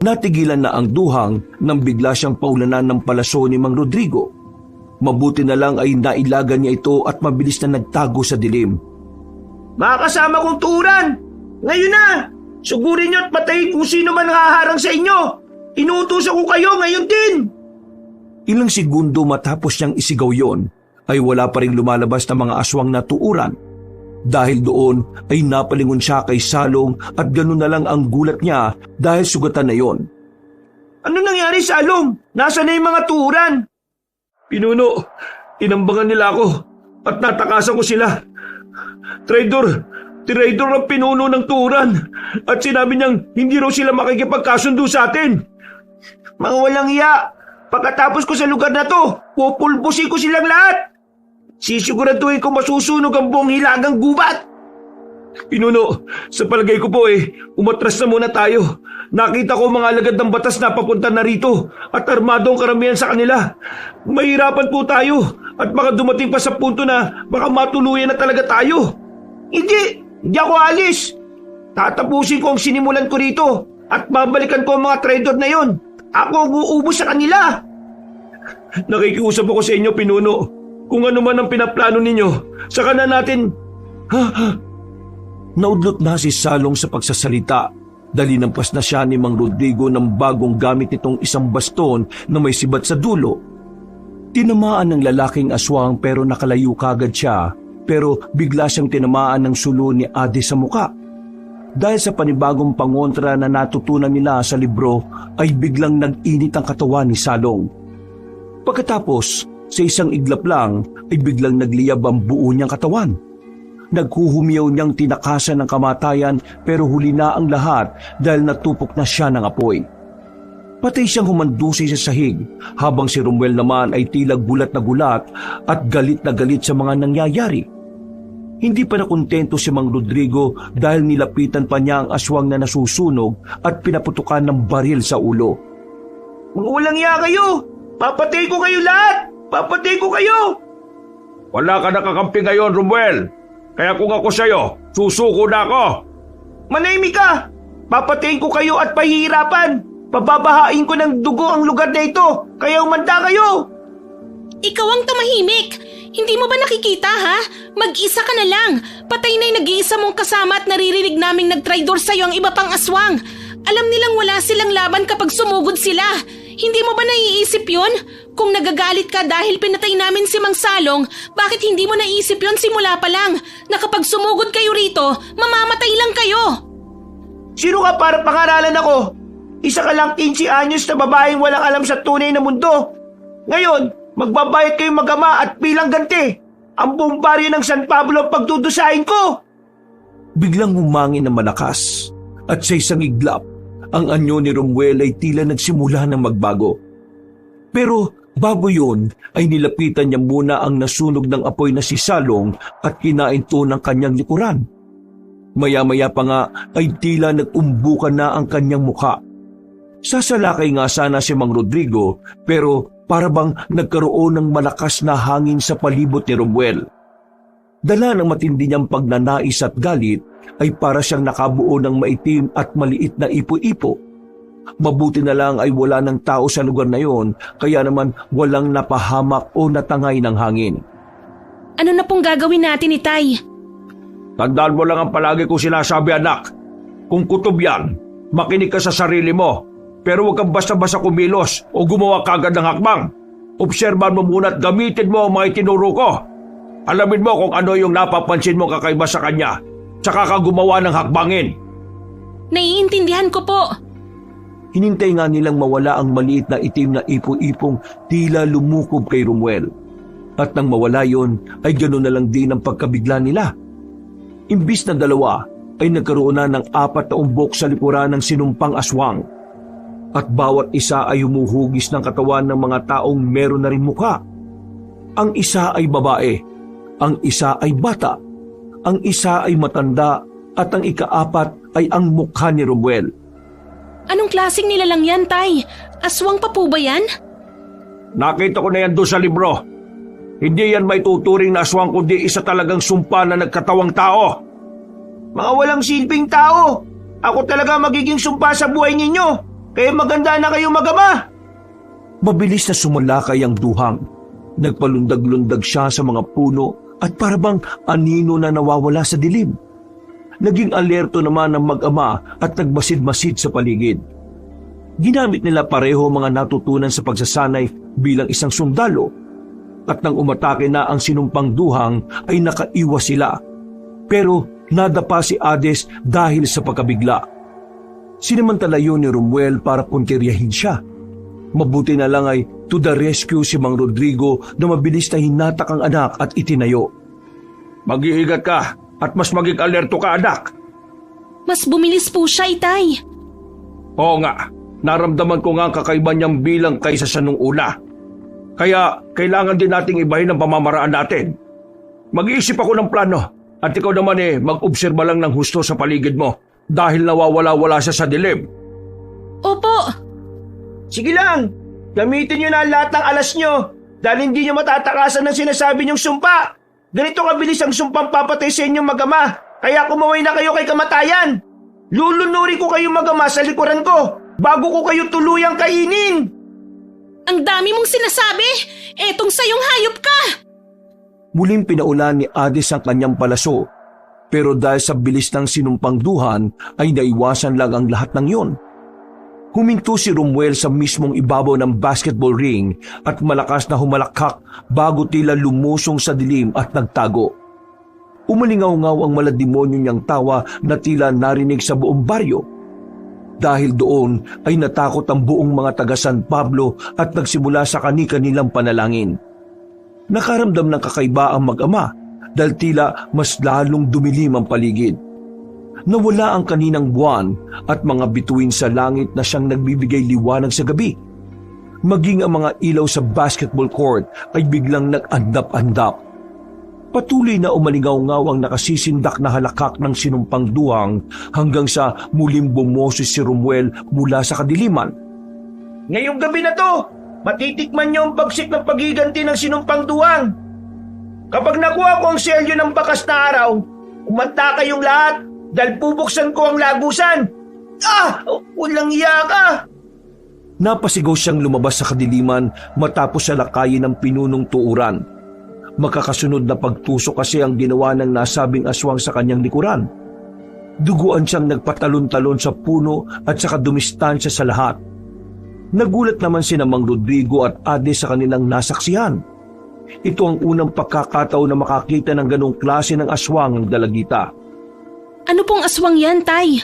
Natigilan na ang duhang nang bigla siyang paulanan ng palaso ni Mang Rodrigo. Mabuti na lang ay nailagan niya ito at mabilis na nagtago sa dilim. Mga kasama kong tuuran, ngayon na! Sugurin niyo at patayin kung sino man haharang sa inyo. Inuutusan ko kayo ngayon din. Ilang segundo matapos niyang isigaw yon, ay wala pa rin lumalabas na mga aswang na tuuran. Dahil doon ay napalingon siya kay Salong at gano'n na lang ang gulat niya dahil sugatan na yon. Ano nangyari, Salong? Nasaan na yung mga tuuran? Pinuno, inambangan nila ako at natakasan ko sila. Traidor ang pinuno ng tuuran at sinabi niyang hindi raw sila makikipagkasundo sa atin. Mga walang iya, pagkatapos ko sa lugar na to, pupulbusin ko silang lahat. Sisiguraduhin ko masusunog ang buong hilagang gubat. Pinuno, sa palagay ko po umatras na muna tayo. Nakita ko mga alagad ng batas na papunta na rito at armado ang karamihan sa kanila. Mahirapan po tayo at baka dumating pa sa punto na baka matuluyan na talaga tayo. Hindi ako alis. Tatapusin ko ang sinimulan ko rito at babalikan ko ang mga traidor na yon. Ako ang uubos sa kanila. Nakikiusap ako sa inyo, Pinuno. Kung ano man ang pinaplano ninyo, saka na natin... Naudlot na si Salong sa pagsasalita. Dalinampas na siya ni Mang Rodrigo ng bagong gamit nitong isang baston na may sibat sa dulo. Tinamaan ng lalaking aswang pero nakalayo kagad siya, pero bigla siyang tinamaan ng sulo ni Ade sa muka. Dahil sa panibagong pangontra na natutunan nila sa libro ay biglang nag-init ang katawan ni Salong. Pagkatapos, sa isang iglap lang ay biglang nagliyab ang buo niyang katawan. Naghuhumiyaw niyang tinakasan ng kamatayan pero huli na ang lahat dahil natupok na siya ng apoy. Patay siyang humandusay sa sahig habang si Romuel naman ay tila gulat na gulat at galit na galit sa mga nangyayari. Hindi pa nakontento si Mang Rodrigo dahil nilapitan pa niya ang aswang na nasusunog at pinaputukan ng baril sa ulo. Mga walang iya kayo! Papatay ko kayo lahat! Papatay ko kayo! Wala ka nakakampi ngayon, Romuel. Kaya kung ako sa'yo, susuko na ako. Manahimik ka! Papatayin ko kayo at pahihirapan! Pababahain ko ng dugo ang lugar na ito! Kaya umanda kayo! Ikaw ang tumahimik! Hindi mo ba nakikita, ha? Mag-isa ka na lang. Patay na yung nag-iisa mong kasama at naririnig naming nagtraidor sa'yo ang iba pang aswang. Alam nilang wala silang laban kapag sumugod sila. Hindi mo ba naiisip yun? Kung nagagalit ka dahil pinatay namin si Mang Salong, bakit hindi mo naisip yun simula pa lang? Na kapag sumugod kayo rito, mamamatay lang kayo. Sino ka para pangaralan ako? Isa ka lang 15 anyos na babaeng walang alam sa tunay na mundo. Ngayon, magbabayad kayo mag-ama at bilang ganti. Ang buong baryo ng San Pablo ang pagdudusahin ko. Biglang humangin ng malakas at sa isang iglap, ang anyo ni Romuel ay tila nagsimula ng magbago. Pero bago yun ay nilapitan niya muna ang nasunog ng apoy na si Salong at kinain to ng kanyang likuran. Maya-maya pa nga ay tila nag-umbukan na ang kanyang mukha. Sasalakay nga sana si Mang Rodrigo pero para bang nagkaroon ng malakas na hangin sa palibot ni Romuel. Dala ng matindi niyang pagnanais at galit ay para siyang nakabuo ng maitim at maliit na ipo-ipo. Mabuti na lang ay wala ng tao sa lugar na yon, kaya naman walang napahamak o natangay ng hangin. Ano na pong gagawin natin, Itay? Tandaan mo lang ang palagi kong sinasabi, anak. Kung kutob yan, makinig ka sa sarili mo. Pero huwag kang basta-basta kumilos o gumawa kagad ng hakbang. Obserbahan mo muna at gamitin mo ang mga itinuro ko. Alamin mo kung ano yung napapansin mo kakaiba sa kanya. Tsaka ka gumawa ng hakbangin. Naiintindihan ko po. Hinintay nga nilang mawala ang maliit na itim na ipo-ipong tila lumukob kay Romuel. At nang mawala yon, ay gano'n na lang din ang pagkabigla nila. Imbis na dalawa, ay nagkaroon na ng 4 na umbok sa likuran ng sinumpang aswang. At bawat isa ay humuhugis ng katawan ng mga taong meron na rin mukha. Ang isa ay babae, ang isa ay bata, ang isa ay matanda, at ang ika-4 ay ang mukha ni Romuel. Anong klaseng nilalang yan, Tay? Aswang pa po ba yan? Nakita ko na yan doon sa libro. Hindi yan may tuturing na aswang kundi isa talagang sumpa na nagkatawang tao. Mga walang silbing tao. Ako talaga magiging sumpa sa buhay ninyo. Kaya maganda na kayo mag-ama. Mabilis na sumalakay ang duhang. Nagpalundag-lundag siya sa mga puno at parabang anino na nawawala sa dilim. Naging alerto naman ang mag-ama at nagmasid-masid sa paligid. Ginamit nila pareho mga natutunan sa pagsasanay bilang isang sundalo. At nang umatake na ang sinumpang duhang ay nakaiwas sila. Pero nadapa si Hades dahil sa pagkabigla. Sinamantala yun ni Romuel para puntiryahin siya. Mabuti na lang ay to the rescue si Mang Rodrigo na mabilis na hinatak ang anak at itinayo. Mag-iingat ka at mas maging alerto ka, anak. Mas bumilis po siya, Itay. Oo nga, naramdaman ko nga ang kakaiba niyang bilang kaysa sa nung una. Kaya kailangan din nating ibahin ang pamamaraan natin. Mag-iisip ako ng plano at ikaw naman mag-obserba lang ng husto sa paligid mo dahil nawawala-wala siya sa dilim. Opo. Sige lang, gamitin nyo na ang lahat ng alas nyo dahil hindi nyo matatakasan ng sinasabi nyong sumpa. Ganito kabilis ang sumpang papatay sa inyong magama, kaya kumaway na kayo kay kamatayan. Lulunuri ko kayong magama sa likuran ko bago ko kayo tuluyang kainin. Ang dami mong sinasabi! Etong sayong hayop ka! Muling pinaulan ni Hades ang kanyang palaso, pero dahil sa bilis ng sinumpang duhan ay naiwasan lang ang lahat ng yon. Huminto si Romuel sa mismong ibabaw ng basketball ring at malakas na humalakhak bago tila lumusong sa dilim at nagtago. Umalingaw-ngaw ang malademonyo niyang tawa na tila narinig sa buong baryo. Dahil doon ay natakot ang buong mga taga San Pablo at nagsimula sa kani-kanilang panalangin. Nakaramdam ng kakaiba ang mag-ama dahil tila mas lalong dumilim ang paligid. Nawala ang kaninang buwan at mga bituin sa langit na siyang nagbibigay liwanag sa gabi. Maging ang mga ilaw sa basketball court ay biglang nag-andap-andap. Patuloy na umalingaw-ngaw ang nakasisindak na halakhak ng sinumpang duwang hanggang sa muling bumoses si Romuel mula sa kadiliman. Ngayong gabi na to, matitikman niyo ang pagsik ng pagiganti ng sinumpang duwang. Kapag nakuha ko ang selyo ng bakas na araw, umanta kayong lahat dahil bubuksan ko ang lagusan. Walang iya ka! Napasigaw siyang lumabas sa kadiliman matapos salakayin ng pinunong tuuran. Magkakasunod na pagtusok kasi ang ginawa ng nasabing aswang sa kanyang likuran. Duguan siyang nagpatalon-talon sa puno at saka dumistansya sa lahat. Nagulat naman sina Mang Rodrigo at Hades sa kanilang nasaksihan. Ito ang unang pagkakataon na makakita ng ganong klase ng aswang ng dalagita. Ano pong aswang yan, Tay?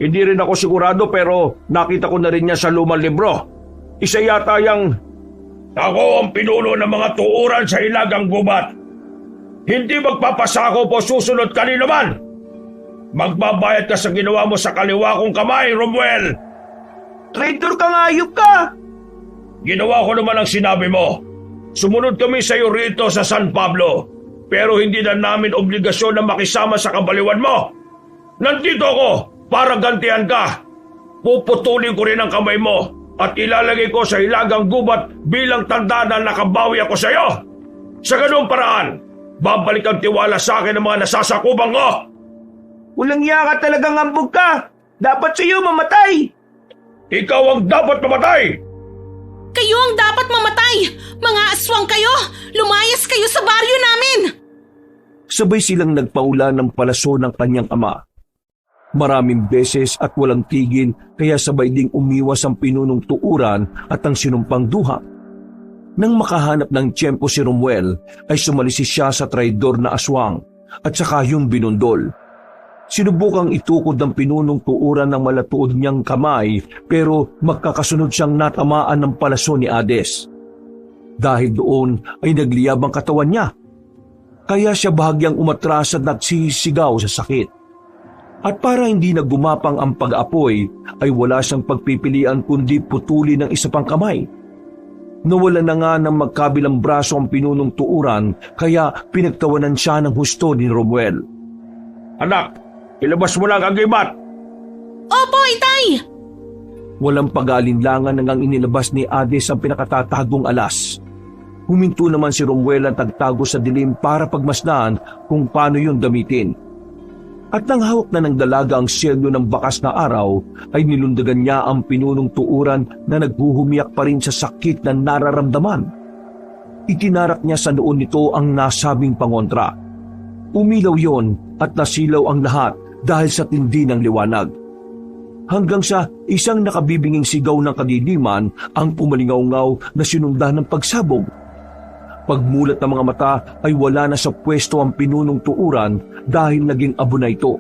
Hindi rin ako sigurado pero nakita ko na rin niya sa lumang libro. Isa yata yang ako ang pinuno ng mga tuuran sa Hilagang Gubat. Hindi magpapasako po susunod kanino man. Magbabayad ka sa ginawa mo sa kaliwa kong kamay, Romuel. Traitor kang hayop ka! Ginawa ko naman ang sinabi mo. Sumunod kami sa iyo rito sa San Pablo. Pero hindi na namin obligasyon na makisama sa kabaliwan mo. Nandito ako para gantihan ka. Puputulin ko rin ang kamay mo at ilalagay ko sa Hilagang Gubat bilang tanda na nakabawi ako sa iyo. Sa ganung paraan, babalik ang tiwala sa akin ng mga nasasakubang ko. Walang iya ka talagang ambog ka. Dapat sa iyo mamatay. Ikaw ang dapat mamatay. Kayo ang dapat mamatay! Mga aswang kayo! Lumayas kayo sa baryo namin! Sabay silang nagpaula ng palaso ng kanyang ama. Maraming beses at walang tigil kaya sabay ding umiwas ang pinunong tuuran at ang sinumpang duha. Nang makahanap ng tiyempo si Romuel ay sumalisi siya sa traidor na aswang at saka yung binundol. Sinubukang itukod ng pinunong tuuran ng malatuod niyang kamay pero magkakasunod siyang natamaan ng palaso ni Hades. Dahil doon ay nagliyab ang katawan niya. Kaya siya bahagyang umatras at nagsisigaw sa sakit. At para hindi na gumapang ang pag-apoy ay wala siyang pagpipilian kundi putulin ng isa pang kamay. Nawala na nga ng magkabilang braso ang pinunong tuuran kaya pinagtawanan siya ng husto ni Romuel. Anak, ilabas mo lang ang gibat. Opo, Itay! Walang pag-aalinlangan nang inilabas ni Hades ang pinakatatagong alas. Huminto naman si Romuel ang tagtago sa dilim para pagmasdan kung paano yun gamitin. At nang hawak na ng dalaga ang selyo ng bakas na araw, ay nilundagan niya ang pinunong tuuran na naghuhumiyak pa rin sa sakit na nararamdaman. Itinarak niya sa noon nito ang nasabing pangontra. Umilaw yon at nasilaw ang lahat dahil sa tindi ng liwanag. hanggang sa isang nakabibinging sigaw ng kadidiman ang umalingaw-ngaw na sinundan ng pagsabog. Pagmulat ng mga mata ay wala na sa pwesto ang pinunong tuuran dahil naging abo na ito.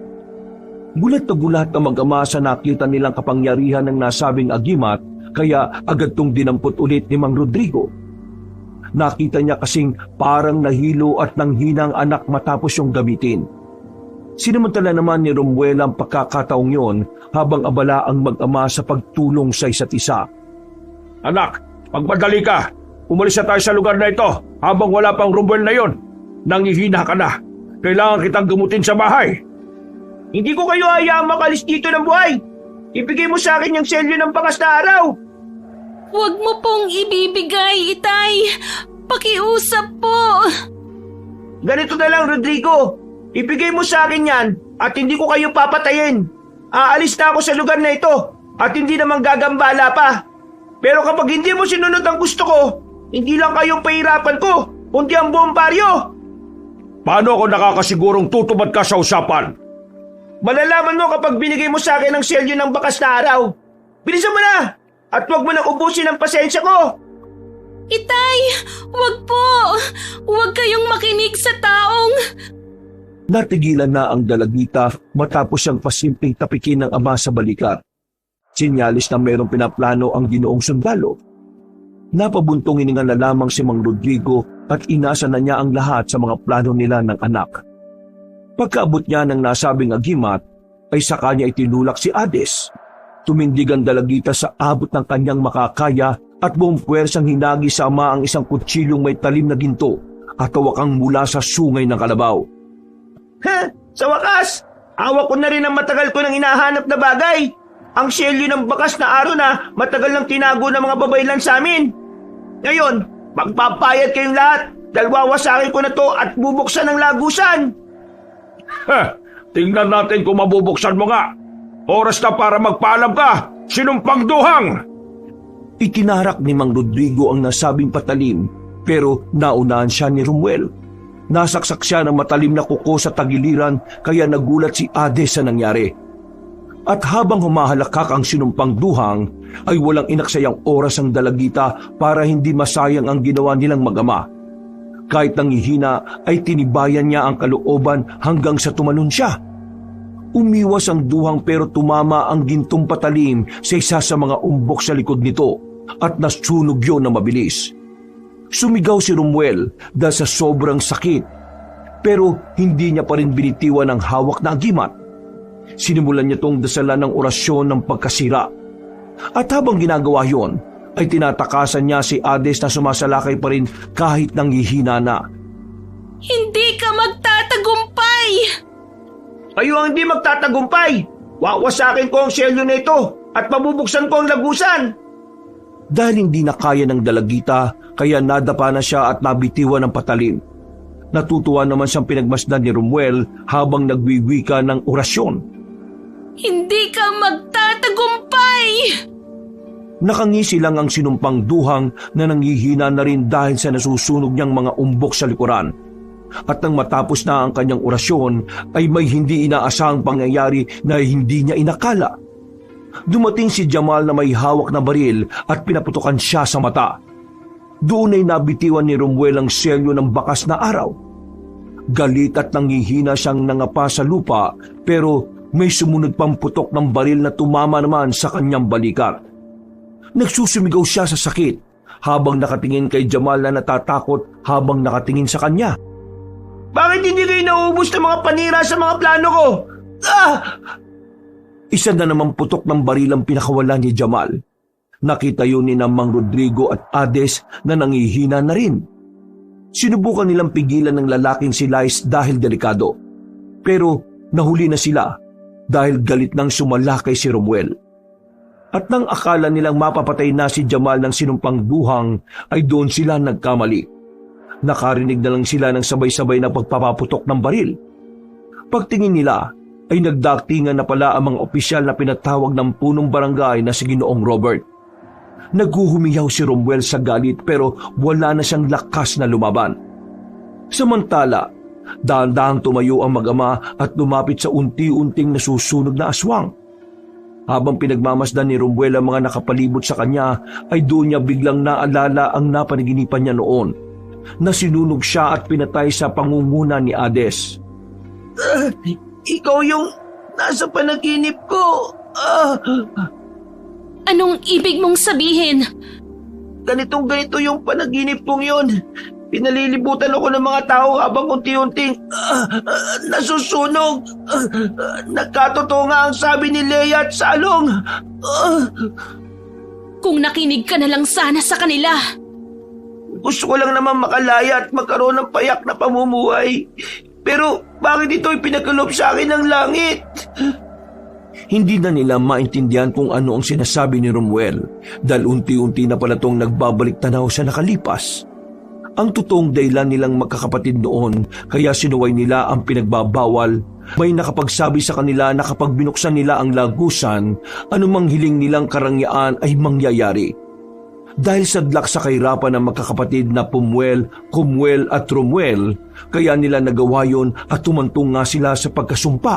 Gulat na gulat ang mag-ama sa nakita nilang kapangyarihan ng nasabing agimat kaya agad tong dinampot ulit ni Mang Rodrigo. Nakita niya kasing parang nahilo at nanghinang anak matapos yung gamitin. Sinamantala naman ni Romuel ang pagkakataong yon habang abala ang mag-ama sa pagtulong sa isa't isa. Anak, magmadali ka. Umalis na tayo sa lugar na ito habang wala pang Romuel na yon. Nangihina ka na. Kailangan kitang gamutin sa bahay. Hindi ko kayo hayaang makalis dito ng buhay. Ibigay mo sa akin yung selyo ng bakas na araw. Huwag mo pong ibibigay, Itay. Pakiusap po. Ganito na lang, Rodrigo. Ibigay mo sa akin yan at hindi ko kayo papatayin. Aalis na ako sa lugar na ito at hindi naman gagambala pa. Pero kapag hindi mo sinunod ang gusto ko, hindi lang kayong pahirapan ko, kundi ang buong baryo. Paano ako nakakasigurong tutupad ka sa usapan? Malalaman mo kapag binigay mo sa akin ang selyo ng bakas na araw. Bilisan mo na at huwag mo nang ubusin ang pasensya ko. Itay, wag po. Huwag kayong makinig sa taong... Natigilan na ang dalagita matapos siyang pasimpleng tapikin ng ama sa balikat. Sinyalis na mayroong pinaplano ang ginoong sundalo. Napabuntong hininga na lamang si Mang Rodrigo at inasa na niya ang lahat sa mga plano nila ng anak. Pagkaabot niya ng nasabing agimat, ay sa kanya itinulak si Hades. Tumindig ang dalagita sa abot ng kanyang makakaya at buong puwersang hinagi sa ama ang isang kutsilyong may talim na ginto at hawakang mula sa sungay ng kalabaw. Ha? Sa wakas, hawak ko na rin ang matagal ko nang hinahanap na bagay. Ang selyo ng bakas na araw na matagal nang tinago ng mga babaylan sa amin. Ngayon, magpapayad kayong lahat dahil wawasakin ko na to at bubuksan ang lagusan. Tingnan natin kung mabubuksan mo nga. Oras na para magpaalam ka, sinumpang duhang! Itinarak ni Mang Rodrigo ang nasabing patalim pero naunahan siya ni Romuel. Nasaksak siya ng matalim na kuko sa tagiliran kaya nagulat si Hades sa nangyari. At habang humahalakak ang sinumpang duhang, ay walang inaksayang oras ang dalagita para hindi masayang ang ginawa nilang mag-ama. Kahit nangihina ay tinibayan niya ang kalooban hanggang sa tumalon siya. Umiwas ang duhang pero tumama ang gintong patalim sa isa sa mga umbok sa likod nito at nasunog yun na mabilis. Sumigaw si Romuel dahil sa sobrang sakit pero hindi niya pa rin binitiwan ang hawak na agimat. Sinimulan niya tong dasalan ng orasyon ng pagkasira. At habang ginagawa yon, ay tinatakasan niya si Hades na sumasalakay pa rin kahit nanghihina na. Hindi ka magtatagumpay! Kayo ang hindi magtatagumpay. Wawasakin ko ang selyo na ito at mabubuksan ko ang lagusan. Dahil hindi na kaya ng dalagita, kaya nadapa na siya at nabitiwan ng patalim. Natutuwa naman siyang pinagmasdan ni Romuel habang nagwiwika ng orasyon. Hindi ka magtatagumpay! Nakangisi lang ang sinumpang duhang na nanghihina na rin dahil sa nasusunog niyang mga umbok sa likuran. At nang matapos na ang kanyang orasyon ay may hindi inaasahang pangyayari na hindi niya inakala. Dumating si Jamal na may hawak na baril at pinaputukan siya sa mata. Doon ay nabitiwan ni Romuel ang selyo ng bakas na araw. Galit at nanghihina siyang nangapa sa lupa pero may sumunod pang putok ng baril na tumama naman sa kanyang balikat. Nagsusumigaw siya sa sakit habang nakatingin kay Jamal na natatakot habang nakatingin sa kanya. Bakit hindi kayo nauubos ng mga panira sa mga plano ko? Ah! Isa na namang putok ng baril ang pinakawala ni Jamal. Nakita yun ni Mang Rodrigo at Hades na nangihina na rin. Sinubukan nilang pigilan ng lalaking si Lais dahil delikado. Pero nahuli na sila dahil galit nang sumalakay si Romuel. At nang akala nilang mapapatay na si Jamal ng sinumpang duhang ay doon sila nagkamali. Nakarinig na lang sila ng sabay-sabay na pagpapaputok ng baril. Pagtingin nila ay nagdatingan na pala ang mga opisyal na pinatawag ng punong barangay na si Ginoong Robert. Naghuhumiyaw si Romuel sa galit pero wala na siyang lakas na lumaban. Samantala, dahan-dahang tumayo ang mag-ama at lumapit sa unti-unting nasusunog na aswang. Habang pinagmamasdan ni Romuel ang mga nakapalibot sa kanya, ay doon niya biglang naalala ang napanaginipan niya noon, na sinunog siya at pinatay sa pangunguna ni Hades. Ikaw yung nasa panaginip ko. Anong ibig mong sabihin? Ganito yung panaginip kong yun. Pinalilibutan ako ng mga tao habang unti-unting nasusunog. Nagkatotoo nga ang sabi ni Leia at Salong. Kung nakinig ka na lang sana sa kanila. Gusto ko lang naman makalaya at magkaroon ng payak na pamumuhay. Pero bakit ito'y pinagkaloob sa akin ng langit? Hindi na nila maintindihan kung ano ang sinasabi ni Romuel dahil unti-unti na pala itong nagbabalik tanaw sa nakalipas. Ang totoong dahilan nilang magkakapatid noon kaya sinuway nila ang pinagbabawal, may nakapagsabi sa kanila na kapag binuksan nila ang lagusan, anumang hiling nilang karangyaan ay mangyayari. Dahil sadlak sa kahirapan ng magkakapatid na Pumuel, Kumuel at Romuel, kaya nila nagawa yun at tumantong nga sila sa pagkasumpa.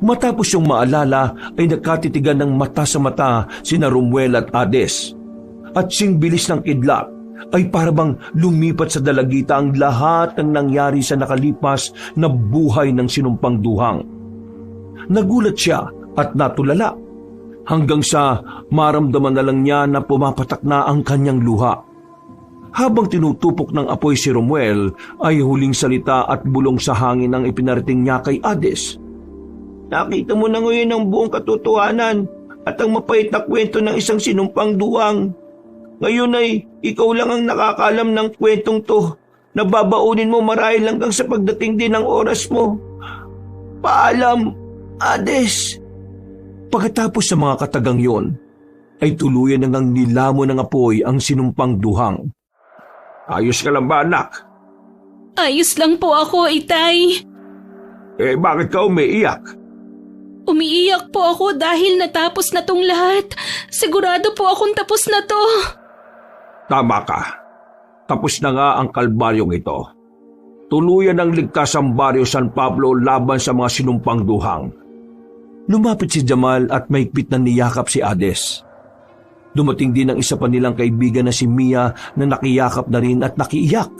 Matapos yung maalala ay nagkatitigan ng mata sa mata sina Romuel at Hades. At sing bilis ng kidlat ay parabang lumipat sa dalagita ang lahat ng nangyari sa nakalipas na buhay ng sinumpang duhang. Nagulat siya at natulala hanggang sa maramdaman na lang niya na pumapatak na ang kanyang luha. Habang tinutupok ng apoy si Romuel ay huling salita at bulong sa hangin ang ipinarating niya kay Hades. Nakita mo na ngayon ang buong katotohanan at ang mapait na kwento ng isang sinumpang duwang. Ngayon ay ikaw lang ang nakakalam ng kwentong to na babaunin mo marahil hanggang sa pagdating din ng oras mo. Paalam, Hades. Pagkatapos sa mga katagang yon, ay tuluyan nang nilamo ng apoy ang sinumpang duhang. Ayos ka lang ba, anak? Ayos lang po ako, Itay. Bakit ka umiiyak? Umiiyak po ako dahil natapos na tong lahat. Sigurado po akong tapos na to. Tama ka. Tapos na nga ang kalbaryong ito. Tuluyan ang ligtas ang Baryo San Pablo laban sa mga sinumpang duhang. Lumapit si Jamal at mahigpit na niyakap si Hades. Dumating din ang isa pa nilang kaibigan na si Mia na nakiyakap na rin at nakiiyak.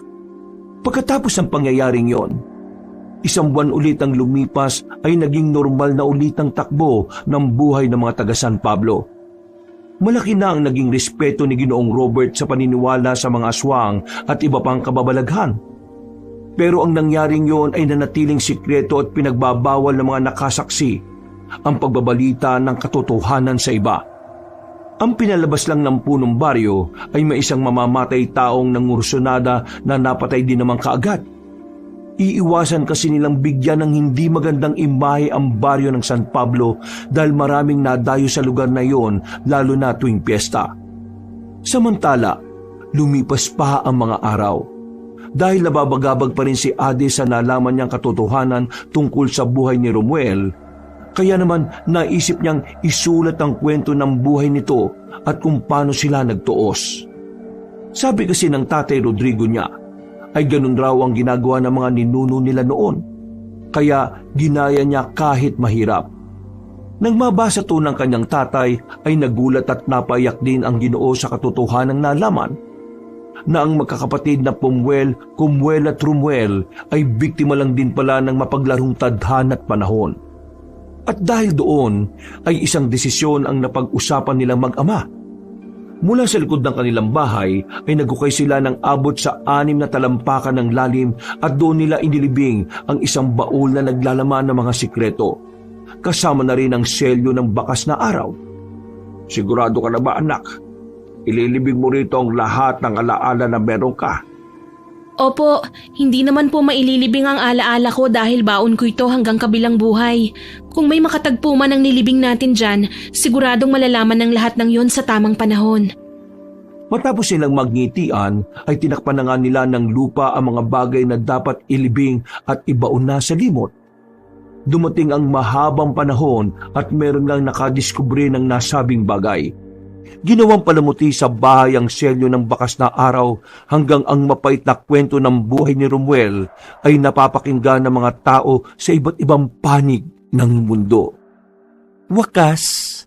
Pagkatapos ng pangyayaring yon, isang buwan ulit ang lumipas ay naging normal na ulit ang takbo ng buhay ng mga taga San Pablo. Malaki na ang naging respeto ni Ginoong Robert sa paniniwala sa mga aswang at iba pang kababalaghan. Pero ang nangyaring yon ay nanatiling sikreto at pinagbabawal ng mga nakasaksi ang pagbabalita ng katotohanan sa iba. Ang pinalabas lang ng punong baryo ay may isang mamamatay taong nangursunada na napatay din naman kaagad. Iiwasan kasi nilang bigyan ng hindi magandang imahe ang baryo ng San Pablo dahil maraming nadayo sa lugar na iyon lalo na tuwing piyesta. Samantala, lumipas pa ang mga araw. Dahil nababagabag pa rin si Hades sa nalaman niyang katotohanan tungkol sa buhay ni Romuel, kaya naman naisip niyang isulat ang kwento ng buhay nito at kung paano sila nagtuos. Sabi kasi ng Tatay Rodrigo niya, ay ganun raw ang ginagawa ng mga ninuno nila noon, kaya ginaya niya kahit mahirap. Nang mabasa to ng kanyang tatay ay nagulat at napaiyak din ang Ginoo sa katotohanan ng nalaman na ang magkakapatid na Pumuel, Kumuel at Romuel ay biktima lang din pala ng mapaglarong tadhana at panahon. At dahil doon ay isang desisyon ang napag-usapan nilang mag-ama. Mula sa likod ng kanilang bahay ay nagukay sila ng abot sa 6 na talampakan ng lalim at doon nila inilibing ang isang baul na naglalaman ng mga sikreto. Kasama na rin ang selyo ng bakas na araw. Sigurado ka na ba, anak? Ililibing mo rito ang lahat ng alaala na meron ka. Opo, hindi naman po maililibing ang alaala ko dahil baon ko ito hanggang kabilang buhay. Kung may makatagpo man ang nilibing natin dyan, siguradong malalaman ng lahat ng yon sa tamang panahon. Matapos silang magngitian, ay tinakpan na nga nila ng lupa ang mga bagay na dapat ilibing at ibaon na sa limot. Dumating ang mahabang panahon at meron lang nakadiskubre ng nasabing bagay. Ginawang palamuti sa bahay ang selyo ng bakas na araw hanggang ang mapait na kwento ng buhay ni Romuel ay napapakinggan ng mga tao sa iba't ibang panig ng mundo. Wakas,